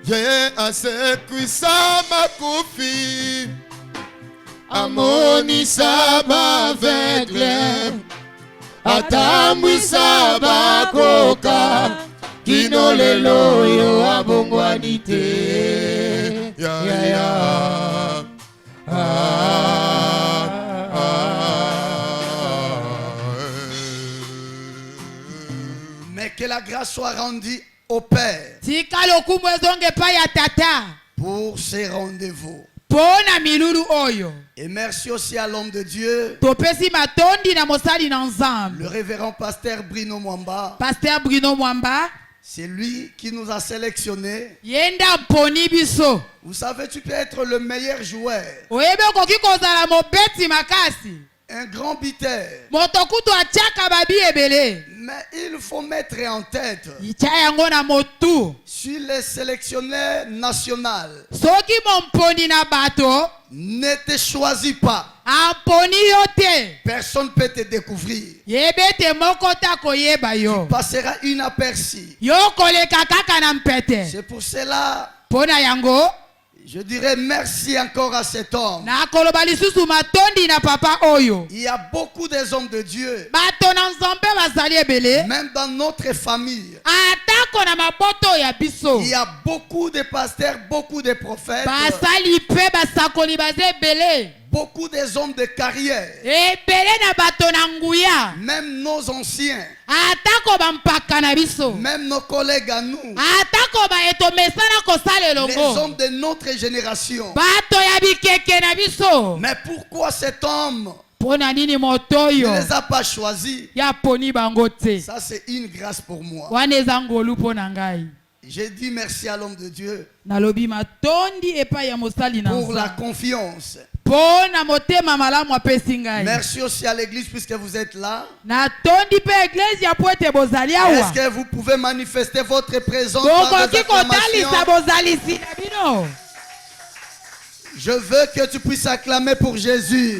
Ye asekwisa makufi amonisa baveugle atambwisa bakoka kino lelo yo abongwani te ya Mais que la grâce soit rendue au Père pour ces rendez-vous. Et merci aussi à l'homme de Dieu, le révérend pasteur Bruno Mwamba. C'est lui qui nous a sélectionnés. Vous savez, tu peux être le meilleur joueur, un grand biteur, mais il faut mettre en tête sur les sélectionneurs nationaux, ne te choisis pas. Personne ne peut te découvrir. Tu passeras inaperçu. C'est pour cela je dirais merci encore à cet homme. Il y a beaucoup des hommes de Dieu, même dans notre famille. Il y a beaucoup de pasteurs, beaucoup de prophètes, beaucoup des hommes de carrière, même nos anciens, même nos collègues à nous, les hommes de notre génération. Mais pourquoi cet homme ne les a pas choisis? Ça, c'est une grâce pour moi. J'ai dit merci à l'homme de Dieu pour la confiance. Merci aussi à l'église puisque vous êtes là. Est-ce que vous pouvez manifester votre présence par des acclamations? Je veux que tu puisses acclamer pour Jésus.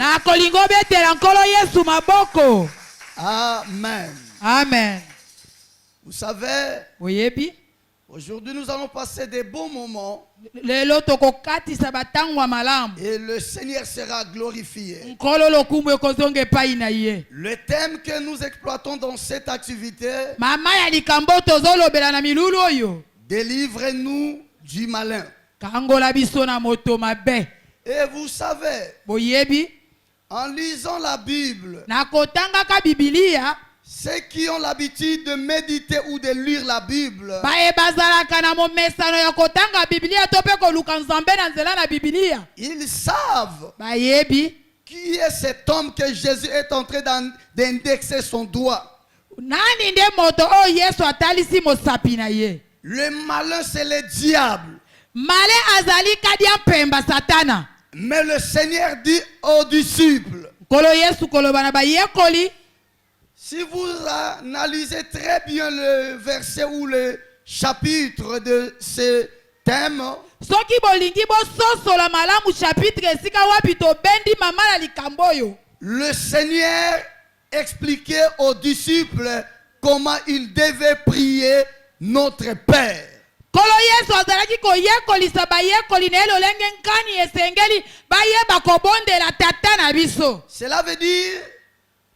Amen. Amen. Vous savez, aujourd'hui nous allons passer des bons moments et le Seigneur sera glorifié. Le thème que nous exploitons dans cette activité, délivre-nous du malin. Et vous savez, en lisant la Bible, ceux qui ont l'habitude de méditer ou de lire la Bible, ils savent qui est cet homme que Jésus est en train d'indexer son doigt. Le malin, c'est le diable. Mais le Seigneur dit aux disciples, si vous analysez très bien le verset ou le chapitre de ce thème, le Seigneur expliquait aux disciples comment ils devaient prier notre Père. Cela veut dire,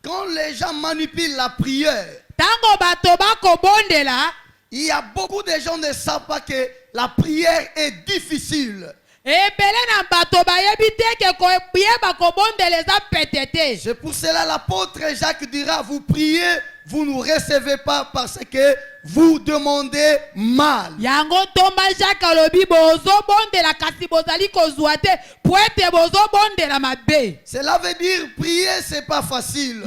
quand les gens manipulent la prière, il y a beaucoup de gens qui ne savent pas que la prière est difficile. C'est pour cela l'apôtre Jacques dira, vous priez, vous ne recevez pas parce que vous demandez mal. Cela veut dire prier c'est pas facile.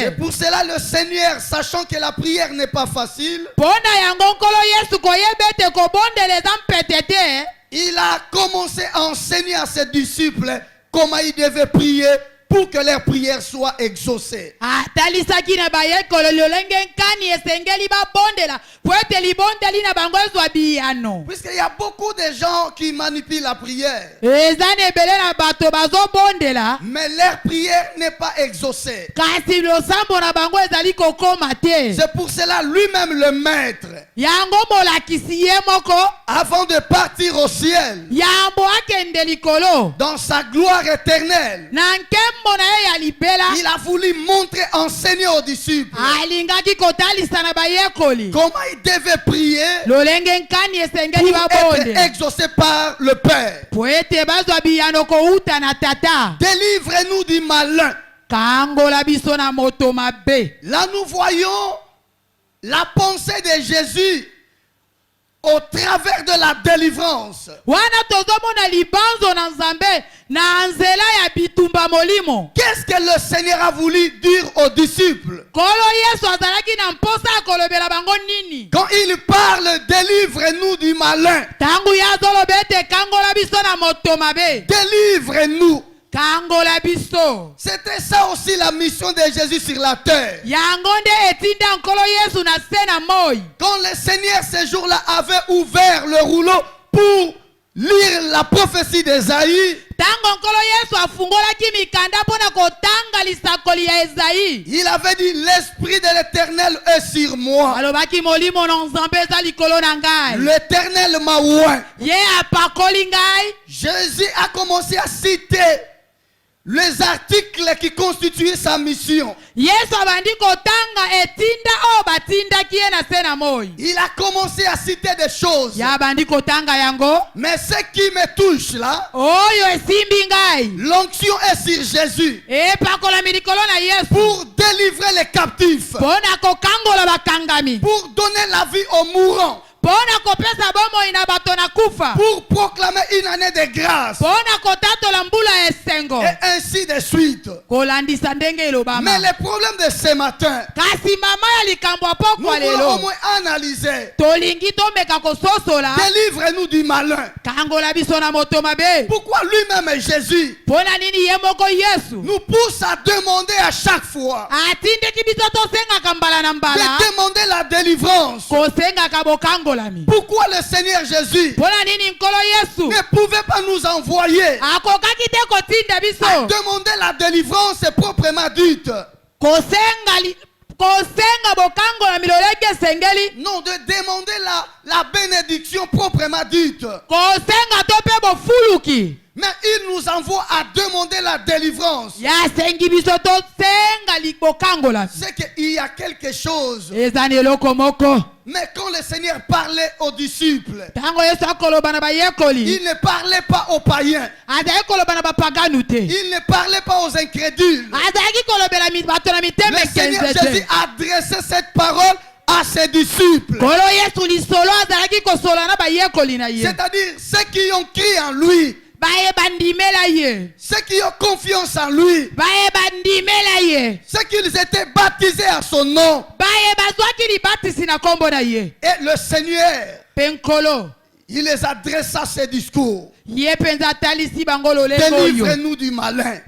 C'est pour cela le Seigneur, sachant que la prière n'est pas facile, il a commencé à enseigner à ses disciples comment ils devaient prier pour que leur prière soit exaucée. Puisqu'il y a beaucoup de gens qui manipulent la prière, mais leur prière n'est pas exaucée. C'est pour cela lui-même le maître, avant de partir au ciel, dans sa gloire éternelle, il a voulu montrer, enseigner aux disciples comment ils devaient prier pour être exaucés par le Père. Délivre-nous du malin. Là, nous voyons la pensée de Jésus au travers de la délivrance. Qu'est-ce que le Seigneur a voulu dire aux disciples? Quand il parle, délivre-nous du malin. Délivre-nous. C'était ça aussi la mission de Jésus sur la terre. Quand le Seigneur ce jour-là avait ouvert le rouleau pour lire la prophétie d'Ésaïe, il avait dit, l'Esprit de l'Éternel est sur moi. L'Éternel m'a oint. Jésus a commencé à citer les articles qui constituaient sa mission. Il a commencé à citer des choses. Mais ce qui me touche là, l'onction est sur Jésus pour délivrer les captifs, pour donner la vie aux mourants, pour proclamer une année de grâce, et ainsi de suite. Mais le problème de ce matin, nous voulons au moins analyser. Délivre-nous du malin. Pourquoi lui-même Jésus nous pousse à demander à chaque fois de demander la délivrance? Pourquoi le Seigneur Jésus ne pouvait pas nous envoyer à demander la délivrance proprement dite? Non, de demander la bénédiction proprement dite. Mais il nous envoie à demander la délivrance. C'est qu'il y a quelque chose. Mais quand le Seigneur parlait aux disciples, il ne parlait pas aux païens. Il ne parlait pas aux incrédules. Le Seigneur Jésus a adressé cette parole à ses disciples. C'est-à-dire ceux qui ont crié en lui, ceux qui ont confiance en lui, ceux qui étaient baptisés à son nom. Et le Seigneur, il les adressa ses discours. Délivre-nous du malin.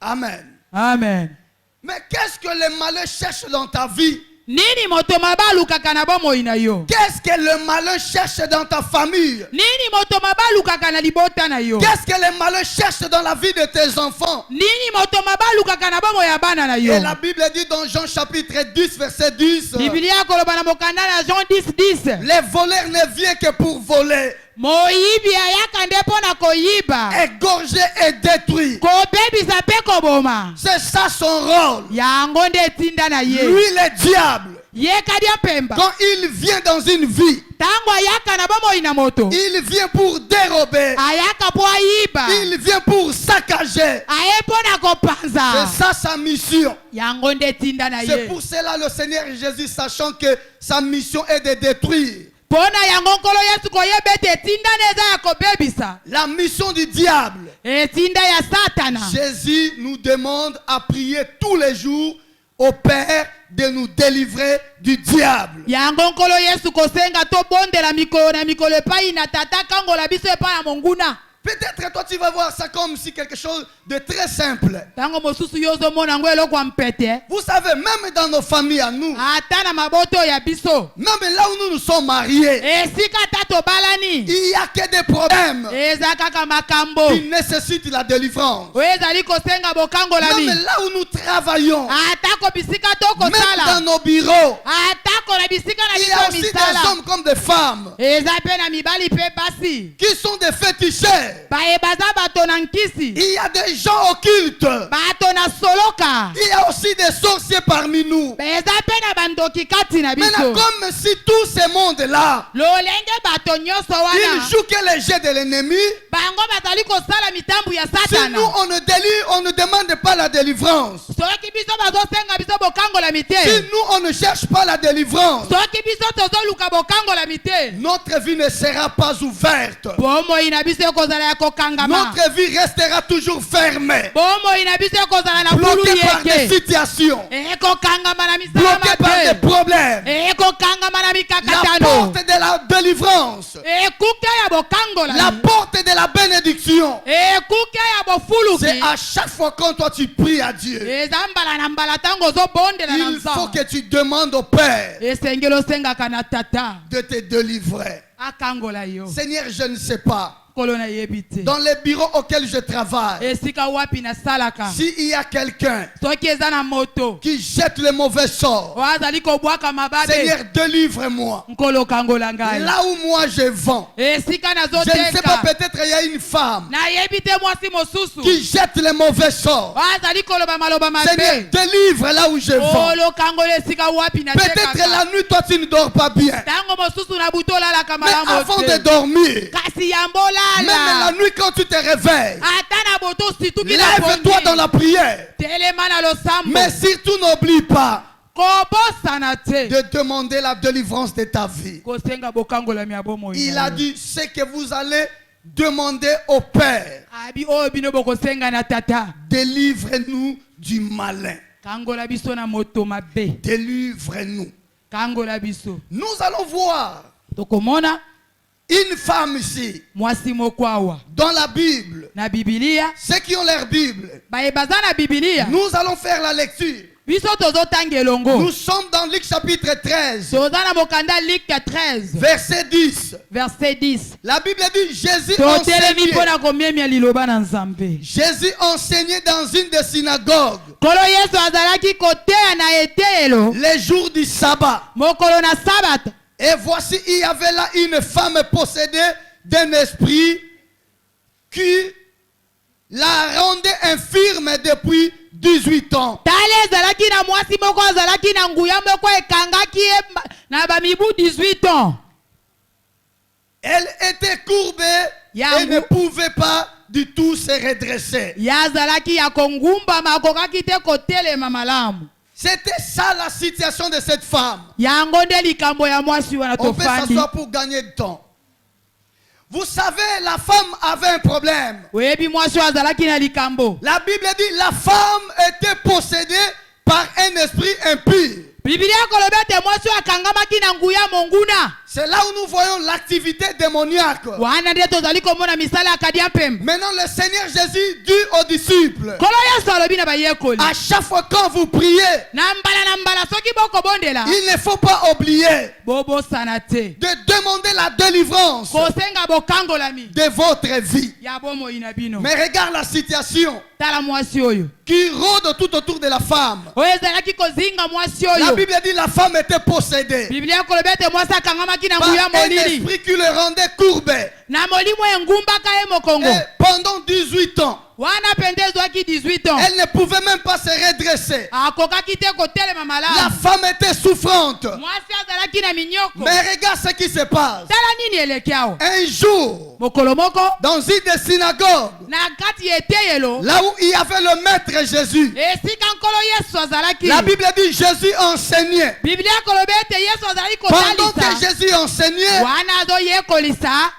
Amen. Amen. Mais qu'est-ce que le malin cherche dans ta vie? Nini moto mabalukaka na bomoi na yo? Qu'est-ce que le malin cherche dans ta famille? Nini moto mabalukaka na libota na yo? Qu'est-ce que le malin cherche dans la vie de tes enfants? Nini moto mabalukaka na bomoi ya bana na yo? Et la Bible dit dans Jean chapitre 10 verset 10. Biblia koloba na mokanda na Jean 10:10. Les voleurs ne viennent que pour voler, moyibi ayaka nde pona koyiba, égorger et détruire. kobebisa pe koboma. C'est ça son rôle. Yango nde tinda na ye. Lui le diable, ye kadia pemba, quand il vient dans une vie, tango ayaka na bomoi na moto, il vient pour dérober, ayaka po ayiba, il vient pour saccager. aye pona kopanza. C'est ça sa mission. Yango nde tinda na ye. C'est pour cela le Seigneur Jésus, sachant que sa mission est de détruire, pona yango nkolo Yesu koyebete tinda neza ya kobebisa, la mission du diable, tinda ya satana. Jésus nous demande à prier tous les jours au Père de nous délivrer du diable. Yango nkolo Yesu kosenga to bondela mikolo na mikolo epai na tata kango la biso epai ya monguna. Peut-être toi tu vas voir ça comme si quelque chose de très simple. Vous savez, même dans nos familles à nous, même là où nous nous sommes mariés, il n'y a que des problèmes qui nécessitent la délivrance. Même là où nous travaillons, même dans nos bureaux, il y a aussi des hommes comme des femmes qui sont des féticheurs. Il y a des gens occultes. Il y a aussi des sorciers parmi nous. Maintenant, comme si tous ces mondes-là, ils jouent que les jets de l'ennemi, si nous on ne demande pas la délivrance, si nous on ne cherche pas la délivrance, notre vie ne sera pas ouverte. Notre vie restera toujours fermée, bloquée par des situations, bloquée par des problèmes. La porte de la délivrance, la porte de la bénédiction, c'est à chaque fois quand toi tu pries à Dieu, il faut que tu demandes au Père de te délivrer. Seigneur, je ne sais pas. Dans les bureaux auxquels je travaille, s'il y a quelqu'un qui jette le mauvais sort, Seigneur, délivre-moi. Là où moi je vends, je ne sais pas, peut-être il y a une femme qui jette le mauvais sort. Seigneur, délivre là où je vends. Peut-être la nuit, toi tu ne dors pas bien, mais avant de dormir, même la nuit quand tu te réveilles, lève-toi dans la prière. Mais surtout n'oublie pas de demander la délivrance de ta vie. Il a dit ce que vous allez demander au Père. Délivre-nous du malin. Délivre-nous. Nous allons voir une femme ici, dans la Bible, ceux qui ont leur Bible, nous allons faire la lecture. Nous sommes dans Luc chapitre 13, verset 10. La Bible dit Jésus enseignait dans une des synagogues les jours du sabbat. Et voici, il y avait là une femme possédée d'un esprit qui la rendait infirme depuis 18 ans. Elle était courbée et ne pouvait pas du tout se redresser. C'était ça la situation de cette femme. On peut s'asseoir pour gagner du temps. Vous savez, la femme avait un problème. La Bible dit la femme était possédée par un esprit impur. C'est là où nous voyons l'activité démoniaque. Maintenant, le Seigneur Jésus dit aux disciples, à chaque fois quand vous priez, il ne faut pas oublier de demander la délivrance de votre vie. Mais regarde la situation qui rôde tout autour de la femme. La Bible dit la femme était possédée par un esprit qui le rendait courbé. Et pendant 18 ans, elle ne pouvait même pas se redresser. La femme était souffrante. Mais regarde ce qui se passe. Un jour, dans une des synagogues, là où il y avait le maître Jésus, la Bible dit Jésus enseignait. Pendant que Jésus enseignait,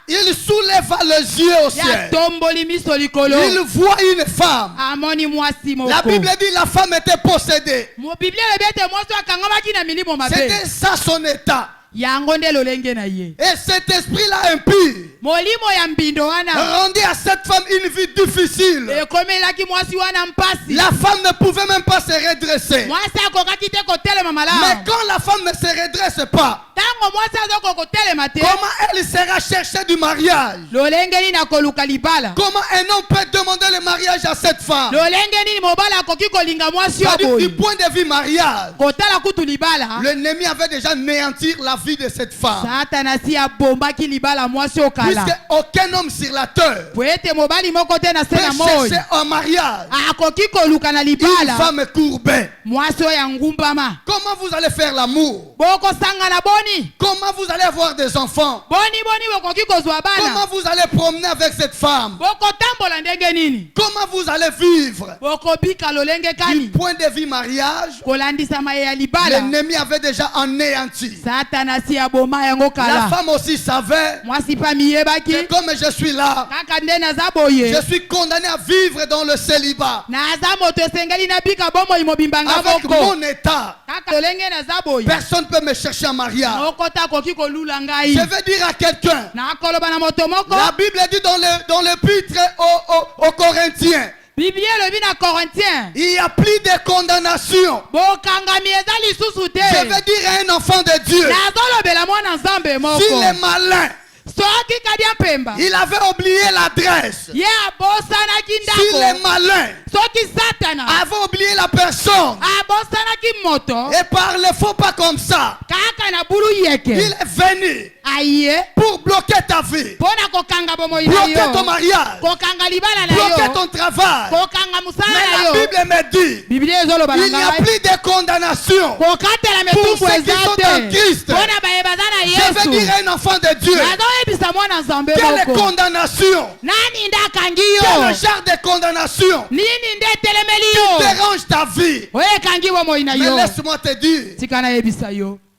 il souleva les yeux au ciel. Il voit une femme. La Bible dit la femme était possédée. C'était ça son état. Et cet esprit-là impur rendait à cette femme une vie difficile. La femme ne pouvait même pas se redresser. Mais quand la femme ne se redresse pas, comment elle sera chercher du mariage? Comment un homme peut demander le mariage à cette femme? C'est-à-dire, du point de vue mariage, l'ennemi avait déjà anéanti la vie de cette femme. Puisque aucun homme sur la terre peut chercher un mariage une femme courbée. Comment vous allez faire l'amour? Comment vous allez avoir des enfants? Comment vous allez promener avec cette femme? Comment vous allez vivre? Du point de vue mariage, l'ennemi avait déjà anéanti. La femme aussi savait que comme je suis là, je suis condamné à vivre dans le célibat. Avec mon état, personne ne peut me chercher en mariage. Je veux dire à quelqu'un, la Bible dit dans l'épître aux Corinthiens, il y a plus de condamnation. Je veux dire à un enfant de Dieu, s'il est malin, il avait oublié l'adresse. S'il est malin, avait oublié la personne et parle faux pas comme ça, il est venu pour bloquer ta vie, bloquer ton mariage, bloquer ton travail. Mais la Bible me dit, il n'y a plus de condamnation pour ceux qui sont en Christ. Je veux dire à un enfant de Dieu, quelle condamnation? Quel genre de condamnation qui dérange ta vie? Mais laisse-moi te dire,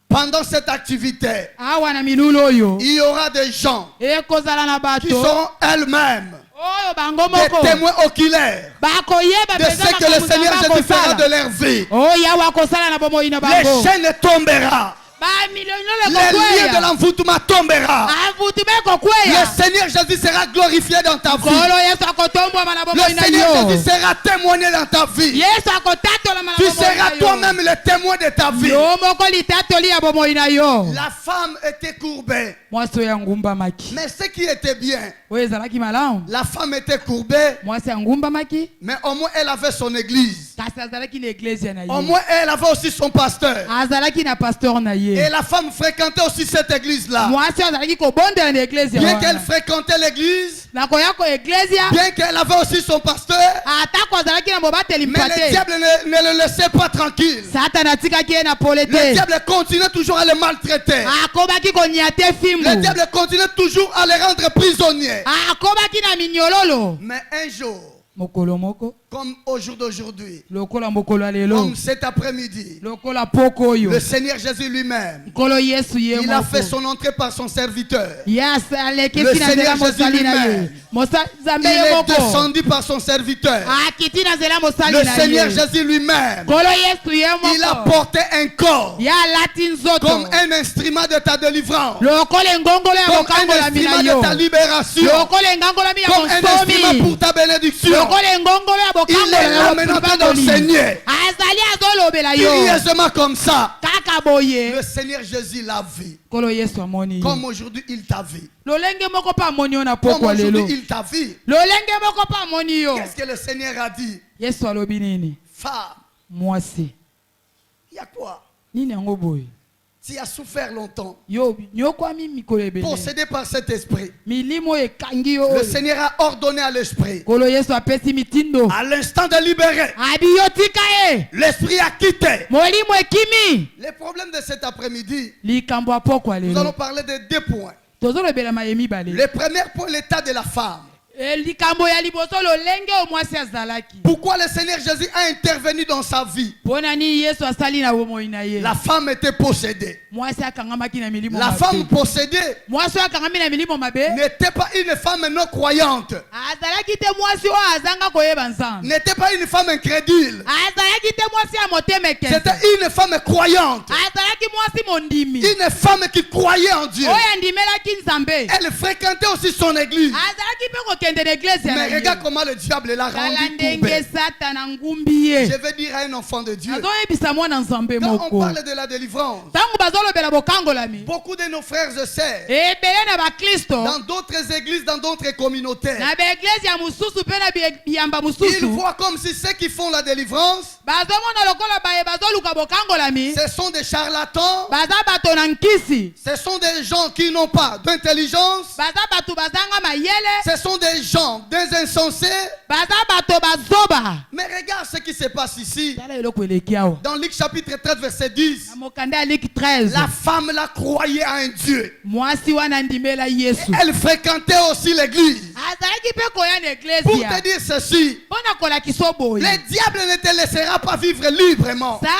pendant cette activité, il y aura des gens qui seront elles-mêmes des témoins oculaires de ce que le Seigneur Jésus fera de leur vie. Les chaînes tomberont. Le lieu de l'envoûtement tombera. Le Seigneur Jésus sera glorifié dans ta vie. Le Seigneur Jésus sera témoigné dans ta vie. Tu seras toi-même le témoin de ta vie. La femme était courbée. Mais ce qui était bien, la femme était courbée, mais au moins elle avait son église. Au moins elle avait aussi son pasteur. Et la femme fréquentait aussi cette église-là. Bien qu'elle fréquentait l'église, bien qu'elle avait aussi son pasteur, mais le diable ne le laissait pas tranquille. Le diable continuait toujours à le maltraiter. Le diable continuait toujours à le rendre prisonnier. Mais un jour, comme au jour d'aujourd'hui, comme cet après-midi, le Seigneur Jésus lui-même, il a fait son entrée par son serviteur. Le Seigneur Jésus lui-même, il est descendu par son serviteur. Le Seigneur Jésus lui-même, il a porté un corps comme un instrument de ta délivrance, comme un instrument de ta libération, comme un instrument pour ta bénédiction. Il est là maintenant d'enseigner. Curieusement comme ça, le Seigneur Jésus l'a vu. Comme aujourd'hui il t'a vu. Comme aujourd'hui il t'a vu. Qu'est-ce que le Seigneur a dit? Femme, il y a quoi? Tu as souffert longtemps, possédé par cet esprit. Le Seigneur a ordonné à l'esprit, à l'instant de libérer, l'esprit a quitté. Les problèmes de cet après-midi, nous allons parler de 2 points. Le premier point, l'état de la femme. Pourquoi le Seigneur Jésus a intervenu dans sa vie? La femme était possédée. La femme possédée n'était pas une femme non croyante. N'était pas une femme incrédule. C'était une femme croyante. Une femme qui croyait en Dieu. Elle fréquentait aussi son église. Mais regarde comment le diable l'a rendu courbé. Je vais dire à un enfant de Dieu, quand on parle de la délivrance, beaucoup de nos frères et sœurs, dans d'autres églises, dans d'autres communautés, ils voient comme si ceux qui font la délivrance, ce sont des charlatans, ce sont des gens qui n'ont pas d'intelligence, ce sont des gens, des insensés. Mais regarde ce qui se passe ici. Dans Luc chapitre 13 verset 10. La femme la croyait à un Dieu. Et elle fréquentait aussi l'église. Pour te dire ceci, le diable ne te laissera pas vivre librement. Même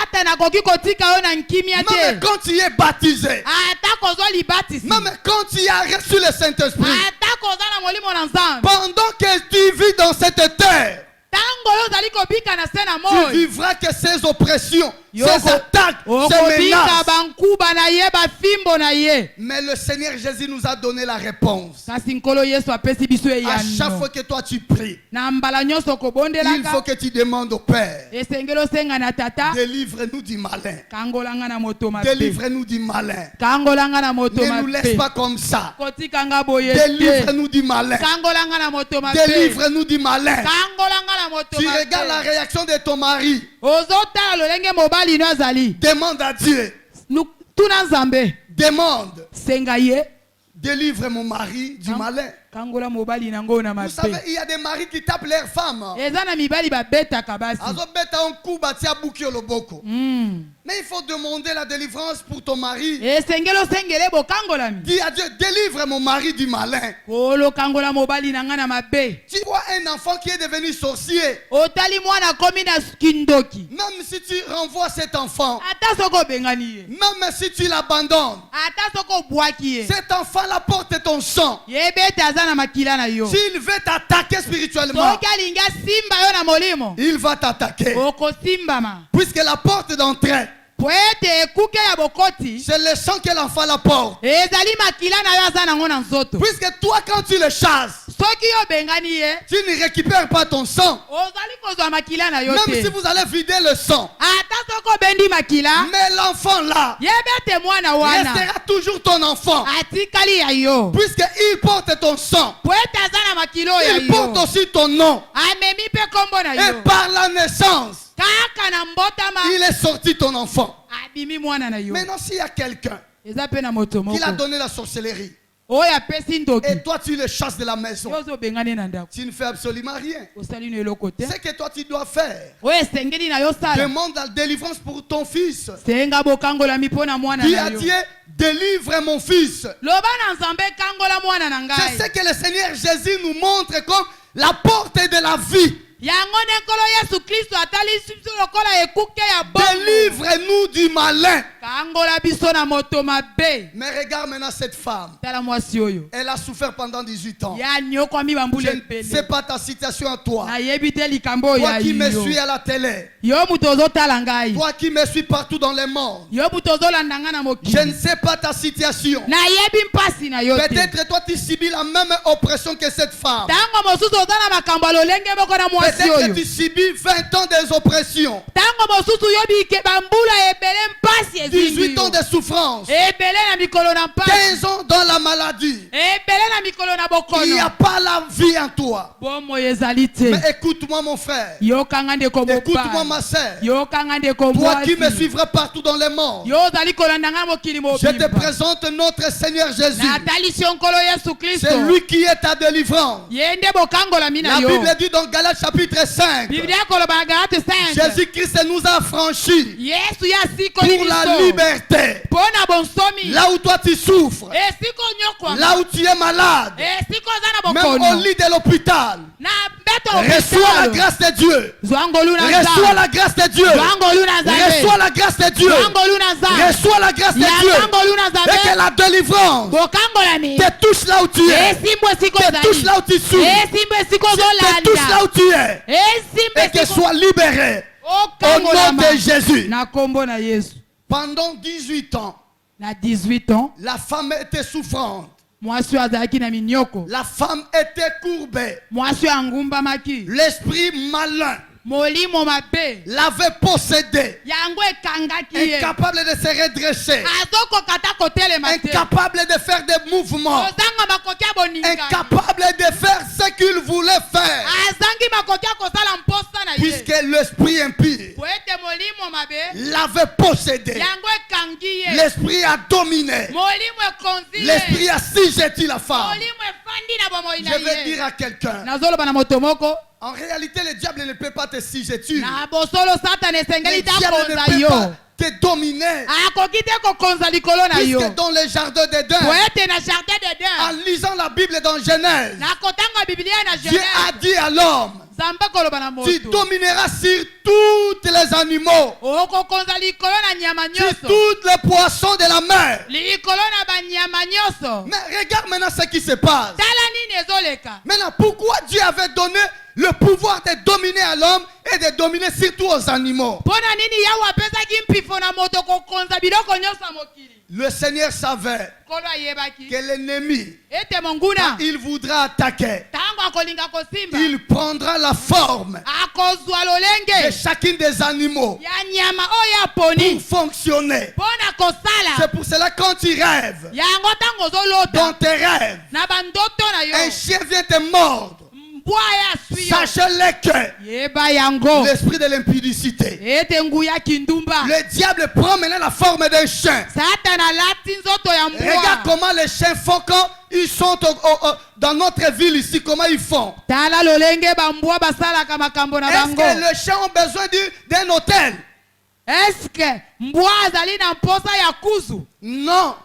quand tu es baptisé, même quand tu as reçu le Saint-Esprit, pendant que tu vis dans cette terre, tu vivras que ces oppressions, ces attaques, ces menaces. Mais le Seigneur Jésus nous a donné la réponse. À chaque fois que toi tu pries, il faut que tu demandes au Père, délivre-nous du malin. Délivre-nous du malin. Ne nous laisse pas comme ça. Délivre-nous du malin. Délivre-nous du malin. Tu regardes la réaction de ton mari. Demande à Dieu. Demande. Délivre mon mari du malin. Vous savez, il y a des maris qui tapent leurs femmes. Mais il faut demander la délivrance pour ton mari. Dis à Dieu, délivre mon mari du malin. Tu vois un enfant qui est devenu sorcier. Même si tu renvoies cet enfant, même si tu l'abandonnes, cet enfant la porte ton sang. S'il veut t'attaquer spirituellement, il va t'attaquer. Puisque la porte d'entrée, c'est le sang que l'enfant la porte. Puisque toi, quand tu le chasses, tu ne récupères pas ton sang. Même si vous allez vider le sang, mais l'enfant là restera toujours ton enfant. Puisqu'il porte ton sang, il porte aussi ton nom. Et par la naissance, il est sorti ton enfant. Maintenant, s'il y a quelqu'un qui l'a donné la sorcellerie, et toi tu le chasses de la maison, tu ne fais absolument rien. Ce que toi tu dois faire, demande la délivrance pour ton fils. Dis à Dieu, délivre mon fils. C'est ce que le Seigneur Jésus nous montre comme la porte de la vie. Délivre-nous du malin. Mais regarde maintenant cette femme. Elle a souffert pendant 18 ans. Je ne sais pas ta situation à toi. Toi qui me suis à la télé. Toi qui me suis partout dans le monde. Je ne sais pas ta situation. Peut-être toi tu subis la même oppression que cette femme. Peut-être que tu subis 20 ans des oppressions. 18 ans de souffrance. 15 ans dans la maladie. Il n'y a pas la vie en toi. Mais écoute-moi mon frère. Écoute-moi ma soeur. Toi qui me suivras partout dans le monde. Je te présente notre Seigneur Jésus. C'est lui qui est ta délivrance. La Bible dit dans Galates chapitre 5. Jésus-Christ nous a franchis pour la liberté. Là où toi tu souffres, là où tu es malade, même au lit de l'hôpital, reçois la grâce de Dieu. Reçois la grâce de Dieu. Reçois la grâce de Dieu. Reçois la grâce de Dieu. Et que la délivrance te touche là où tu es. Te touche là où tu souffres. Te touche là où tu es. Et que sois libéré. Au nom de Jésus. Pendant 18 ans, la femme était souffrante. La femme était courbée. L'esprit malin l'avait possédé, incapable de se redresser, incapable de faire des mouvements, incapable de faire ce qu'il voulait faire, puisque l'esprit impie l'avait possédé. L'esprit a dominé, l'esprit a assujetti la femme. Je vais dire à quelqu'un, en réalité, le diable ne peut pas te assujettir. Le diable ne peut pas te dominer. Puisque dans le jardin d'Éden, en lisant la Bible dans Genèse, Dieu a dit à l'homme, tu domineras sur tous les animaux, sur tous les poissons de la mer. Mais regarde maintenant ce qui se passe. Maintenant, pourquoi Dieu avait donné le pouvoir de dominer à l'homme et de dominer surtout aux animaux? Le Seigneur savait que l'ennemi, il voudra attaquer, il prendra la forme de chacun des animaux pour fonctionner. C'est pour cela que quand tu rêves, dans tes rêves, un chien vient te mordre, sachez-le que l'esprit de l'impudicité, le diable prend maintenant la forme d'un chien. Regarde comment les chiens font quand ils sont dans notre ville ici, comment ils font. Est-ce que les chiens ont besoin d'un hôtel? Est-ce que non.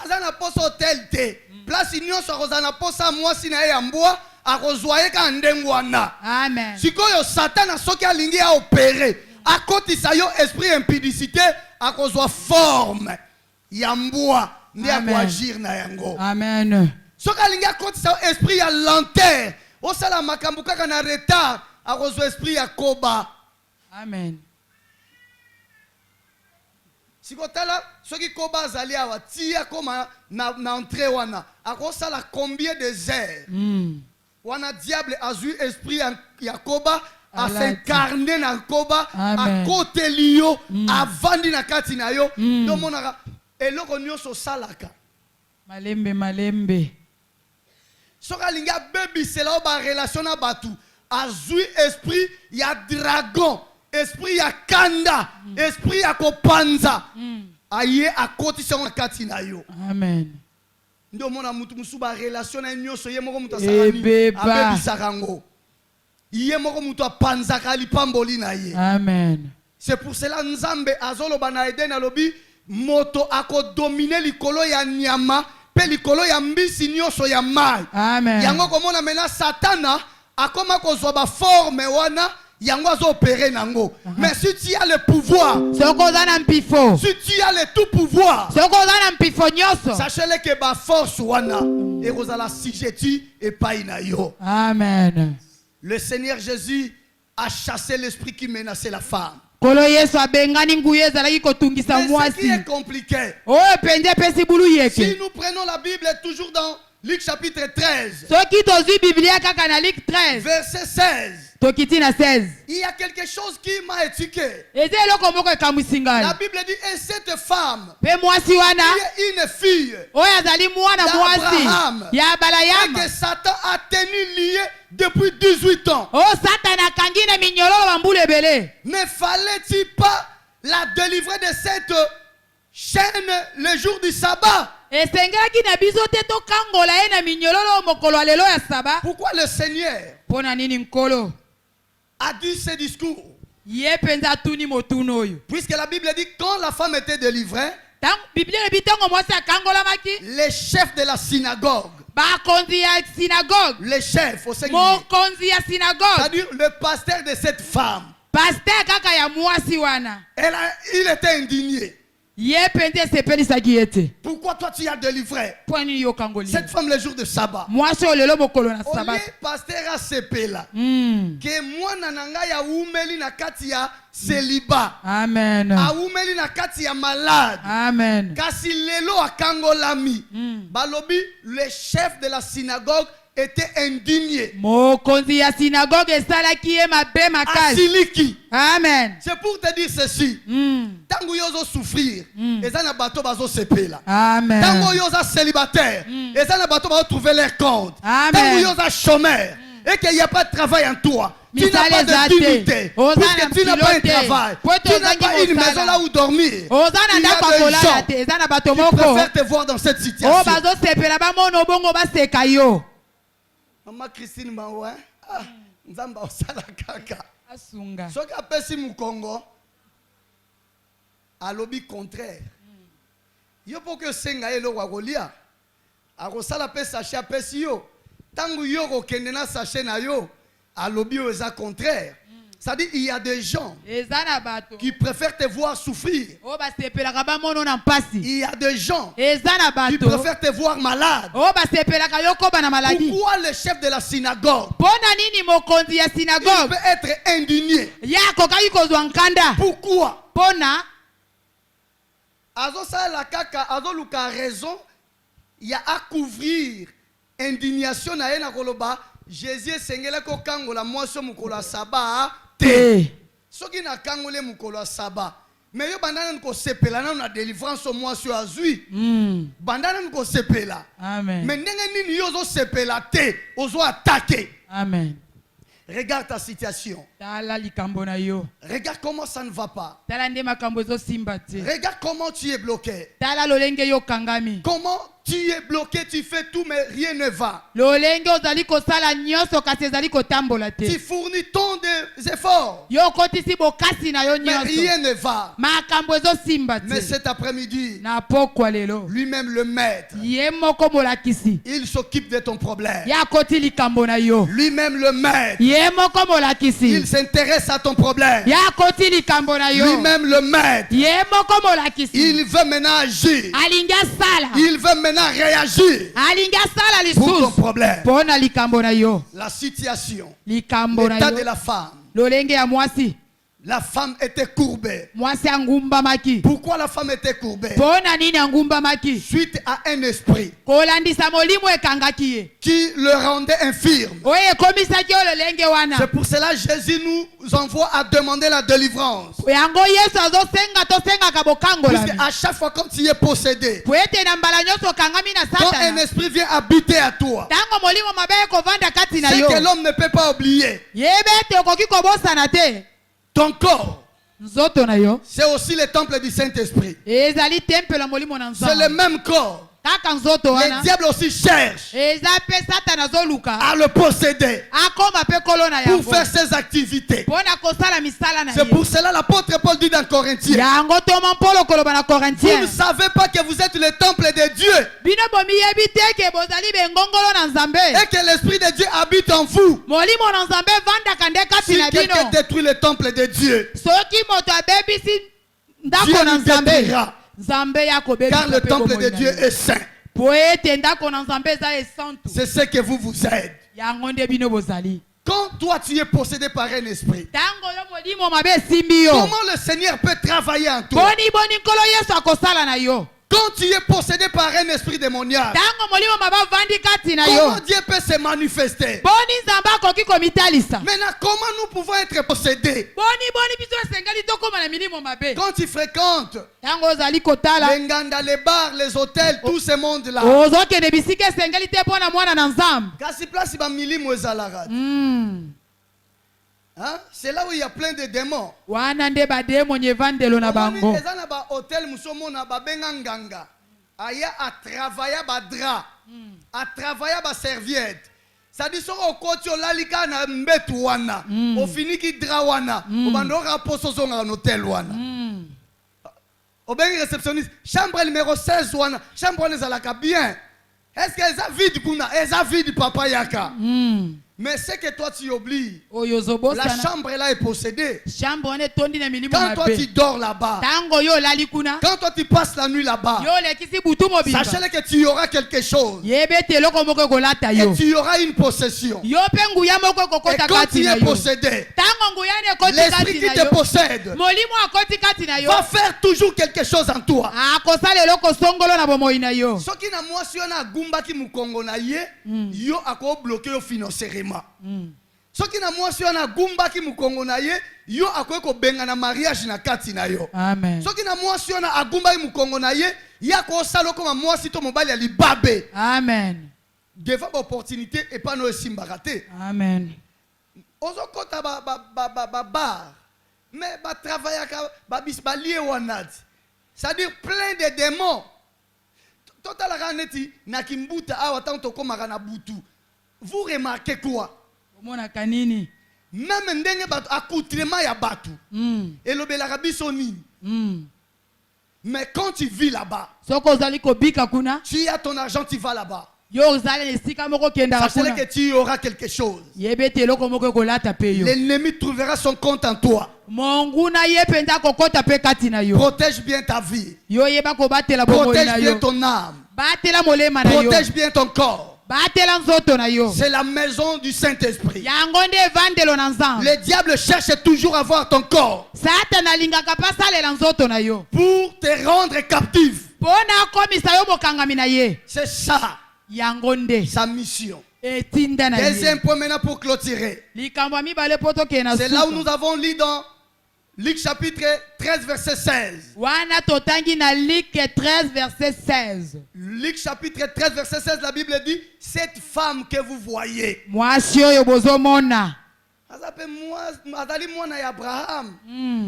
Azana posa hôtel te. Place nyonso kozana posa mwasi na ya mbwa akozwaeka ndengwana. Amen. Sikoyo Satan soki alingi a opérer akotisa yo esprit impudicité akozwa forme ya mbwa ndi akoagir na yango. Amen. Soki alingi akotisa esprit ya lenteur osala makambo kaka na retard akozwa esprit ya koba. Amen. Sikotala soki koba azali awa tia koma na entrée wana akosala combien de heures. Wana diable azui esprit ya koba a s'incarner na koba a côté liyo avandi na kati na yo do monaka eloko nyonso salaka malembe soka linga baby c'est là ba relation na batu azui esprit ya dragon, esprit ya kanda, esprit ya kopanza aye akotisa na kati na yo. Amen. Ndo mona mutu musuba relation na nyoso ye moko mutu asalani abebisakango ye moko mutu apanzaka lipamboli na ye. Amen. C'est pour cela Nzambe azoloba na Eden alobi moto akodomine likolo ya nyama pe likolo ya mbisi nyoso ya mai. Amen. Yango komona mena Satana akoma kozwa ba forme wana yango azo opérer nango. Mais si tu as le pouvoir, si tu as le tout pouvoir, sachez-le que ba force wana et rozala sijeti et paina yo. Amen. Le Seigneur Jésus a chassé l'esprit qui menaçait la femme. Mais ce qui est compliqué, si nous prenons la Bible toujours dans Luc chapitre 13, verset 16, il y a quelque chose qui m'a éduqué. La Bible dit, et cette femme qui est une fille d'Abraham, et que Satan a tenu lié depuis 18 ans. Ne fallait-il pas la délivrer de cette chaîne le jour du sabbat? Pourquoi le Seigneur a dit ce discours? Puisque la Bible dit quand la femme était délivrée, les chefs de la synagogue, les chefs au Seigneur, c'est-à-dire le pasteur de cette femme, il était indigné. Pourquoi toi tu as délivré cette femme le jour de sabbat? Au lieu pasteur a sepela que moi nananga ya umeli na kati ya célibat, amen, a umeli na kati ya malade, amen, kasi lelo akangolami balobi. Le chef de la synagogue était indigné. Asiliki. Amen. C'est pour te dire ceci. Tango yozo souffrir, ezana bato bazo sepela. Amen. Tango yozo célibataire, ezana bato bazo trouver leur compte. Tango yozo chômeur et qu'il n'y a pas de travail en toi. Tu n'as pas de dignité. Puisque tu n'as pas de travail. Tu n'as pas une maison là où dormir. Il y a des gens qui préfèrent te voir dans cette situation. Maman Christine Maouin, Nzamba osala kaka. Soki apesi Mukongo, alobi contraire. Yo poko senga elo wagolia. Akosala pe sachet apesi yo. Tangu yo kokende na sachet na yo, alobi yo eza contraire. C'est-à-dire il y a des gens qui préfèrent te voir souffrir. Il y a des gens qui préfèrent te voir malade. Pourquoi le chef de la synagogue il peut être indigné? Pourquoi? La kaka azoluka raison, il y a à couvrir indignation na ena koloba Jésus sengela ko kangola moso mukolo saba te. Soki na kangole mukolo saba. Mais yo bandana ko sepela na délivrance au mois sur azui. Bandana ko sepela. Amen. Mais ndenge nini yo zo sepela te, ozo attaquer. Amen. Regarde ta situation. Regarde comment ça ne va pas. Regarde comment tu es bloqué. Comment tu es bloqué, tu fais tout mais rien ne va. Tu fournis tant d'efforts mais rien ne va. Mais cet après-midi, lui-même le maître, il s'occupe de ton problème. Lui-même le maître, il s'intéresse à ton problème. Lui-même le maître, il veut maintenant agir. Il veut maintenant réagir pour ton problème. La situation, l'état de la femme. La femme était courbée. Pourquoi la femme était courbée? Suite à un esprit qui le rendait infirme. C'est pour cela que Jésus nous envoie à demander la délivrance. Puisque à chaque fois quand tu es possédé, quand un esprit vient habiter à toi, c'est que l'homme ne peut pas oublier. Ton corps, c'est aussi le temple du Saint-Esprit. C'est le même corps. Le diable aussi cherche à le posséder pour faire ses activités. C'est pour cela l'apôtre Paul dit dans Corinthiens, vous ne savez pas que vous êtes le temple de Dieu et que l'Esprit de Dieu habite en vous. Si quelqu'un détruit le temple de Dieu, Dieu nous détruira. Car le temple de Dieu est saint. C'est ce que vous êtes. Quand toi tu es possédé par un esprit, comment le Seigneur peut travailler en toi? Quand tu es possédé par un esprit démoniaque, comment Dieu peut se manifester? Maintenant, comment nous pouvons être possédés? Quand tu fréquentes les nganda, les bars, les hôtels, tout ce monde-là, hein? C'est là où il y a plein de démons. Hôtel musomona babenga nganga aya a travailler ba drap, a travailler ba serviette. Ça dit so okoti olalika na mbetu wana. Ofiniki dra wana. Obandora poso zonga na hotel wana. Obengi réceptionniste, chambre numéro 16 wana. Chambre nezalaka bien. Est-ce qu'elle a vide kuna? Elle a vide papa yaka. Mais c'est que toi tu oublies. La chambre là est possédée. Quand toi tu dors là-bas, quand toi tu passes la nuit là-bas, sachez que tu auras quelque chose. Et tu auras une possession. Et quand tu es possédé, l'esprit qui te possède va faire toujours quelque chose en toi. Ce qui n'a moi si on a gumba qui mukongo na ye, yo ako bloqué financièrement. Ce qui n'a moi si on a gumba qui mukongo na ye, yo ako ko benga na mariage na kati na yo. Amen. Ce qui n'a moi si on a agumba qui mukongo na ye, ya ko salo comme moi si to mobile ya libabe. Amen. Devant l'opportunité et pas no simbaraté. Amen. Ozo kota bar. Mais ba travailler ba bis ba lié wanad. C'est-à-dire plein de démons. Total raneti na kimbuta awa tanto komaka na butu. Vous remarquez quoi? Même ndenge batu accoutrement ya batu. Elobelaka biso nini? Mais quand tu vis là-bas, tu as ton argent, tu vas là-bas. Sachez que tu auras quelque chose. L'ennemi trouvera son compte en toi. Protège bien ta vie. Protège bien ton âme. Protège bien ton corps. C'est la maison du Saint-Esprit. Le diable cherche toujours à voir ton corps pour te rendre captif. C'est ça sa mission. Deuxième point maintenant pour clôturer. C'est là où nous avons lu dans Luc chapitre 13 verset 16. Luc chapitre 13 verset 16, la Bible dit, cette femme que vous voyez. Abraham.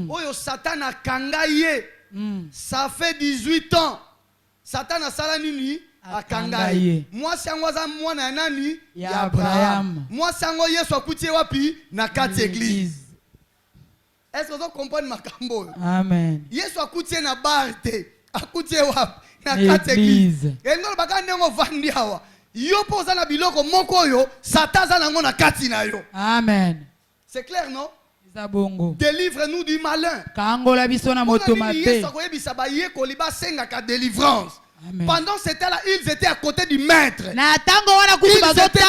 Oyo Satan a kangaye. Ça fait 18 ans. Satan a salanini a kangaye. Moi c'est ngwaza mwana nani ya Abraham. Moi c'est ngo Yesu akutie wapi na kati église. Est-ce que vous comprenez ma cambo? Amen. Yesu akutie na barte, akutie wapi na kati église. Et non bakande ngo vandi hawa. Yo poza na biloko moko yo, Satan za nango na kati na yo. Amen. C'est clair non? Délivre-nous du malin. Amen. Pendant ce temps-là, ils étaient à côté du maître. Ils étaient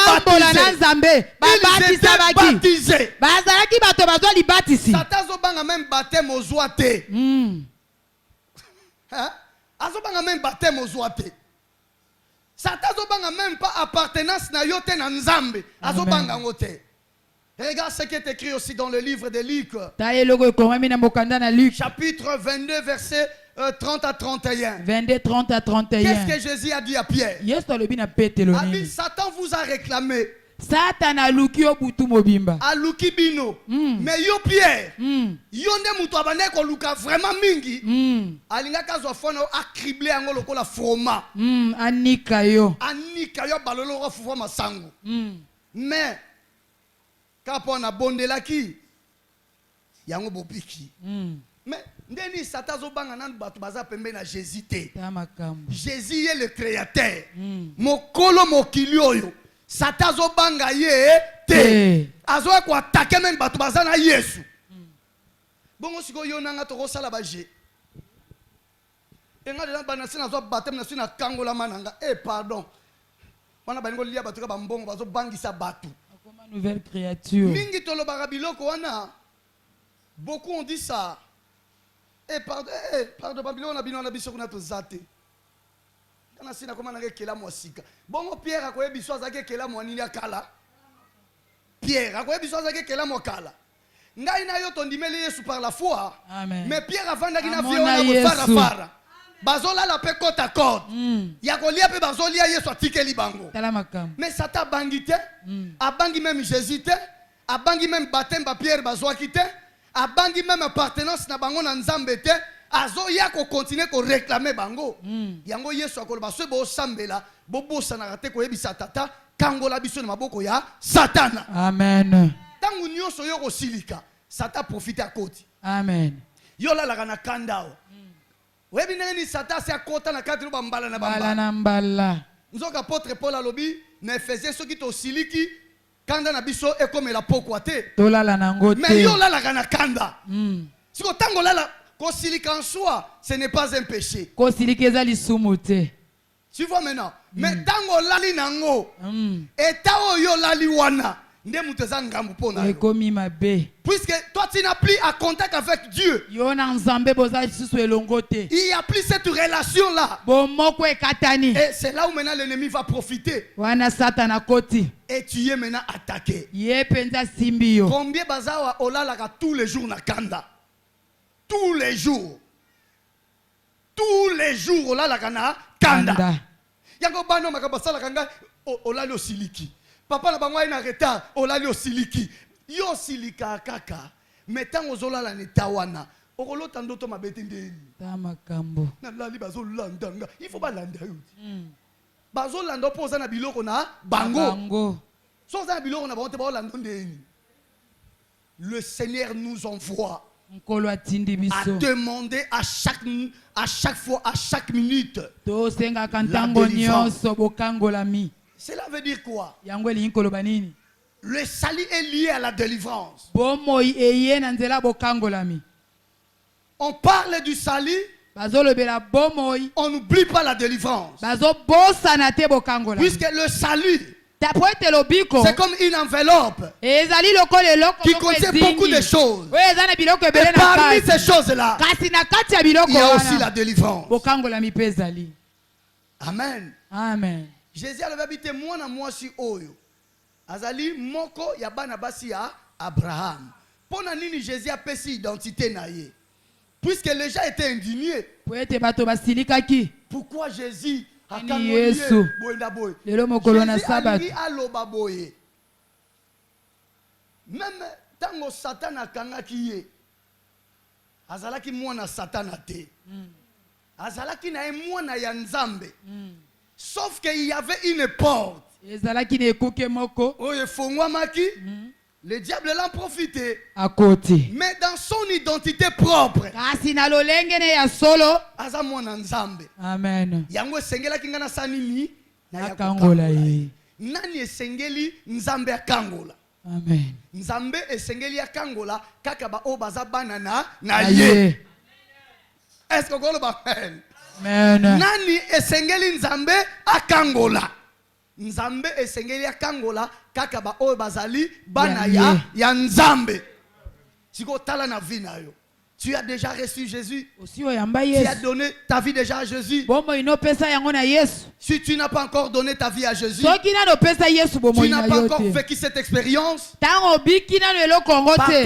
baptisés. Satan zobanga même baptême aux ouatés. Azobanga même baptême aux ouatés. Satan zobanga même pas appartenance na yote na nzambe. Azobanga ngote. Regarde ce qui est écrit aussi dans le livre de Luc. Chapitre 22, verset 30 à 31. 22, 30 à 31. Qu'est-ce que Jésus a dit à Pierre? Il a dit, Satan vous a réclamé. Satan a luki mobimba. A luki bino. Mais yo Pierre, yo nde mutu abane ko luka vraiment mingi. Alinga kazo fono acriblé ango lokola froma. Anika yo balolo ro fufa masango. Mais quand on a bondelaki yango bopiki. Mais ndeni Satan zo banga nan batu baza pembe na Jésus te. Jésus est le créateur. Mokolo mokili oyo. Satan zo banga ye te. Azo ko attaquer même batu baza na Yesu. Bongo siko yo nanga to ko sala ba je. Enga de na bana sina zo batem na sina kangola mananga. Pardon. Wana baningo lia batu ka bambongo bazo bangisa batu. Nouvelle créature. Mingi tolo barabiloko wana. Beaucoup ont dit ça. Pardon, Babylone a bino na biso kuna to zate. Kana sina koma na kela mwasika. Bongo Pierre akoye biso azake kela mwanili akala. Pierre akoye biso azake kela mwakala. Ngai na yo tondimeli Yesu par la foi. Amen. Mais Pierre avanda kina vio na fara. Bazola la pe côte à côte. Ya kolia pe bazolia Yesu atikeli bango. Mais Satan bangite, a bangi même Jésus te, a bangi même baptême ba Pierre bazwaki te, a bangi même appartenance na bango na Nzambe te, azo ya ko continuer ko réclamer bango. Yango Yesu akolo ba se bo sambela, bo bosa na rate ko yebisa tata kangola biso na maboko ya Satana. Amen. Tangu nyonso yo kosilika, Satan profite à côté. Amen. Yo la kana kandao. Webi ndenge ni Satan se akota na kati ba mbala na bamba. Mbala na mbala. Nzoka apôtre Paul alobi na Efésien soki to siliki kanda na biso ekomela pokwa te. Tolala na ngote. Mais yo la kana kanda. Siko tango la kosilika en soi, ce n'est pas un péché. Kosilika ezali sumu te. Tu vois maintenant. Mais tango lali nango. Eta oyo lali wana. Puisque toi tu n'as plus à contact avec Dieu. Il n'y a plus cette relation là. Et c'est là où maintenant l'ennemi va profiter. Et tu es maintenant attaqué. Combien bazawa olalaka tous les jours na kanda? Tous les jours. Tous les jours olalaka na kanda. Yango bano makabasala kanga olali osiliki. Papa na bango ina retard olali osiliki yo silika kaka metango zola na tawana okolota ndoto mabete ndeni tamakambo na lali bazolandanga il faut balanda yo bazolanda poza na biloko na bango so za biloko na bango te balanda ndeni. Le Seigneur nous envoie à demander à chaque fois, à chaque minute la délivrance. Cela veut dire quoi? Le salut est lié à la délivrance. On parle du salut, on n'oublie pas la délivrance. Puisque le salut, c'est comme une enveloppe qui contient beaucoup de choses. Et parmi ces choses-là, il y a aussi la délivrance. Amen. Amen. Jésus avait habité moi na moi si oyo. Azali moko ya bana basi ya Abraham. Pona nini Jésus a pesi identité na ye. Puisque les gens étaient indignés. Pourquoi Jésus a kangolié boenda boy? Jésus a dit aloba boye. Même tango Satan a kangaki ye. Azalaki mwana Satan te. Azalaki na mwana ya Nzambe. Sauf qu'il y avait une porte. Le diable l'a profité. Mais dans son identité propre. Amen. Yango sengela kingana sanini na yakangola ye. Nani esengeli Nzambe akangola. Amen. Nzambe esengeli akangola kaka ba obaza banana na ye. Est-ce que vous avez nani esengeli Nzambe akangola? Nzambe esengeli akangola kaka ba oyo bazali bana ya Nzambe. Siko tala na vie na yo. Tu as déjà reçu Jésus. Tu as donné ta vie déjà à Jésus. Si tu n'as pas encore donné ta vie à Jésus, tu n'as pas encore vécu cette expérience. Partout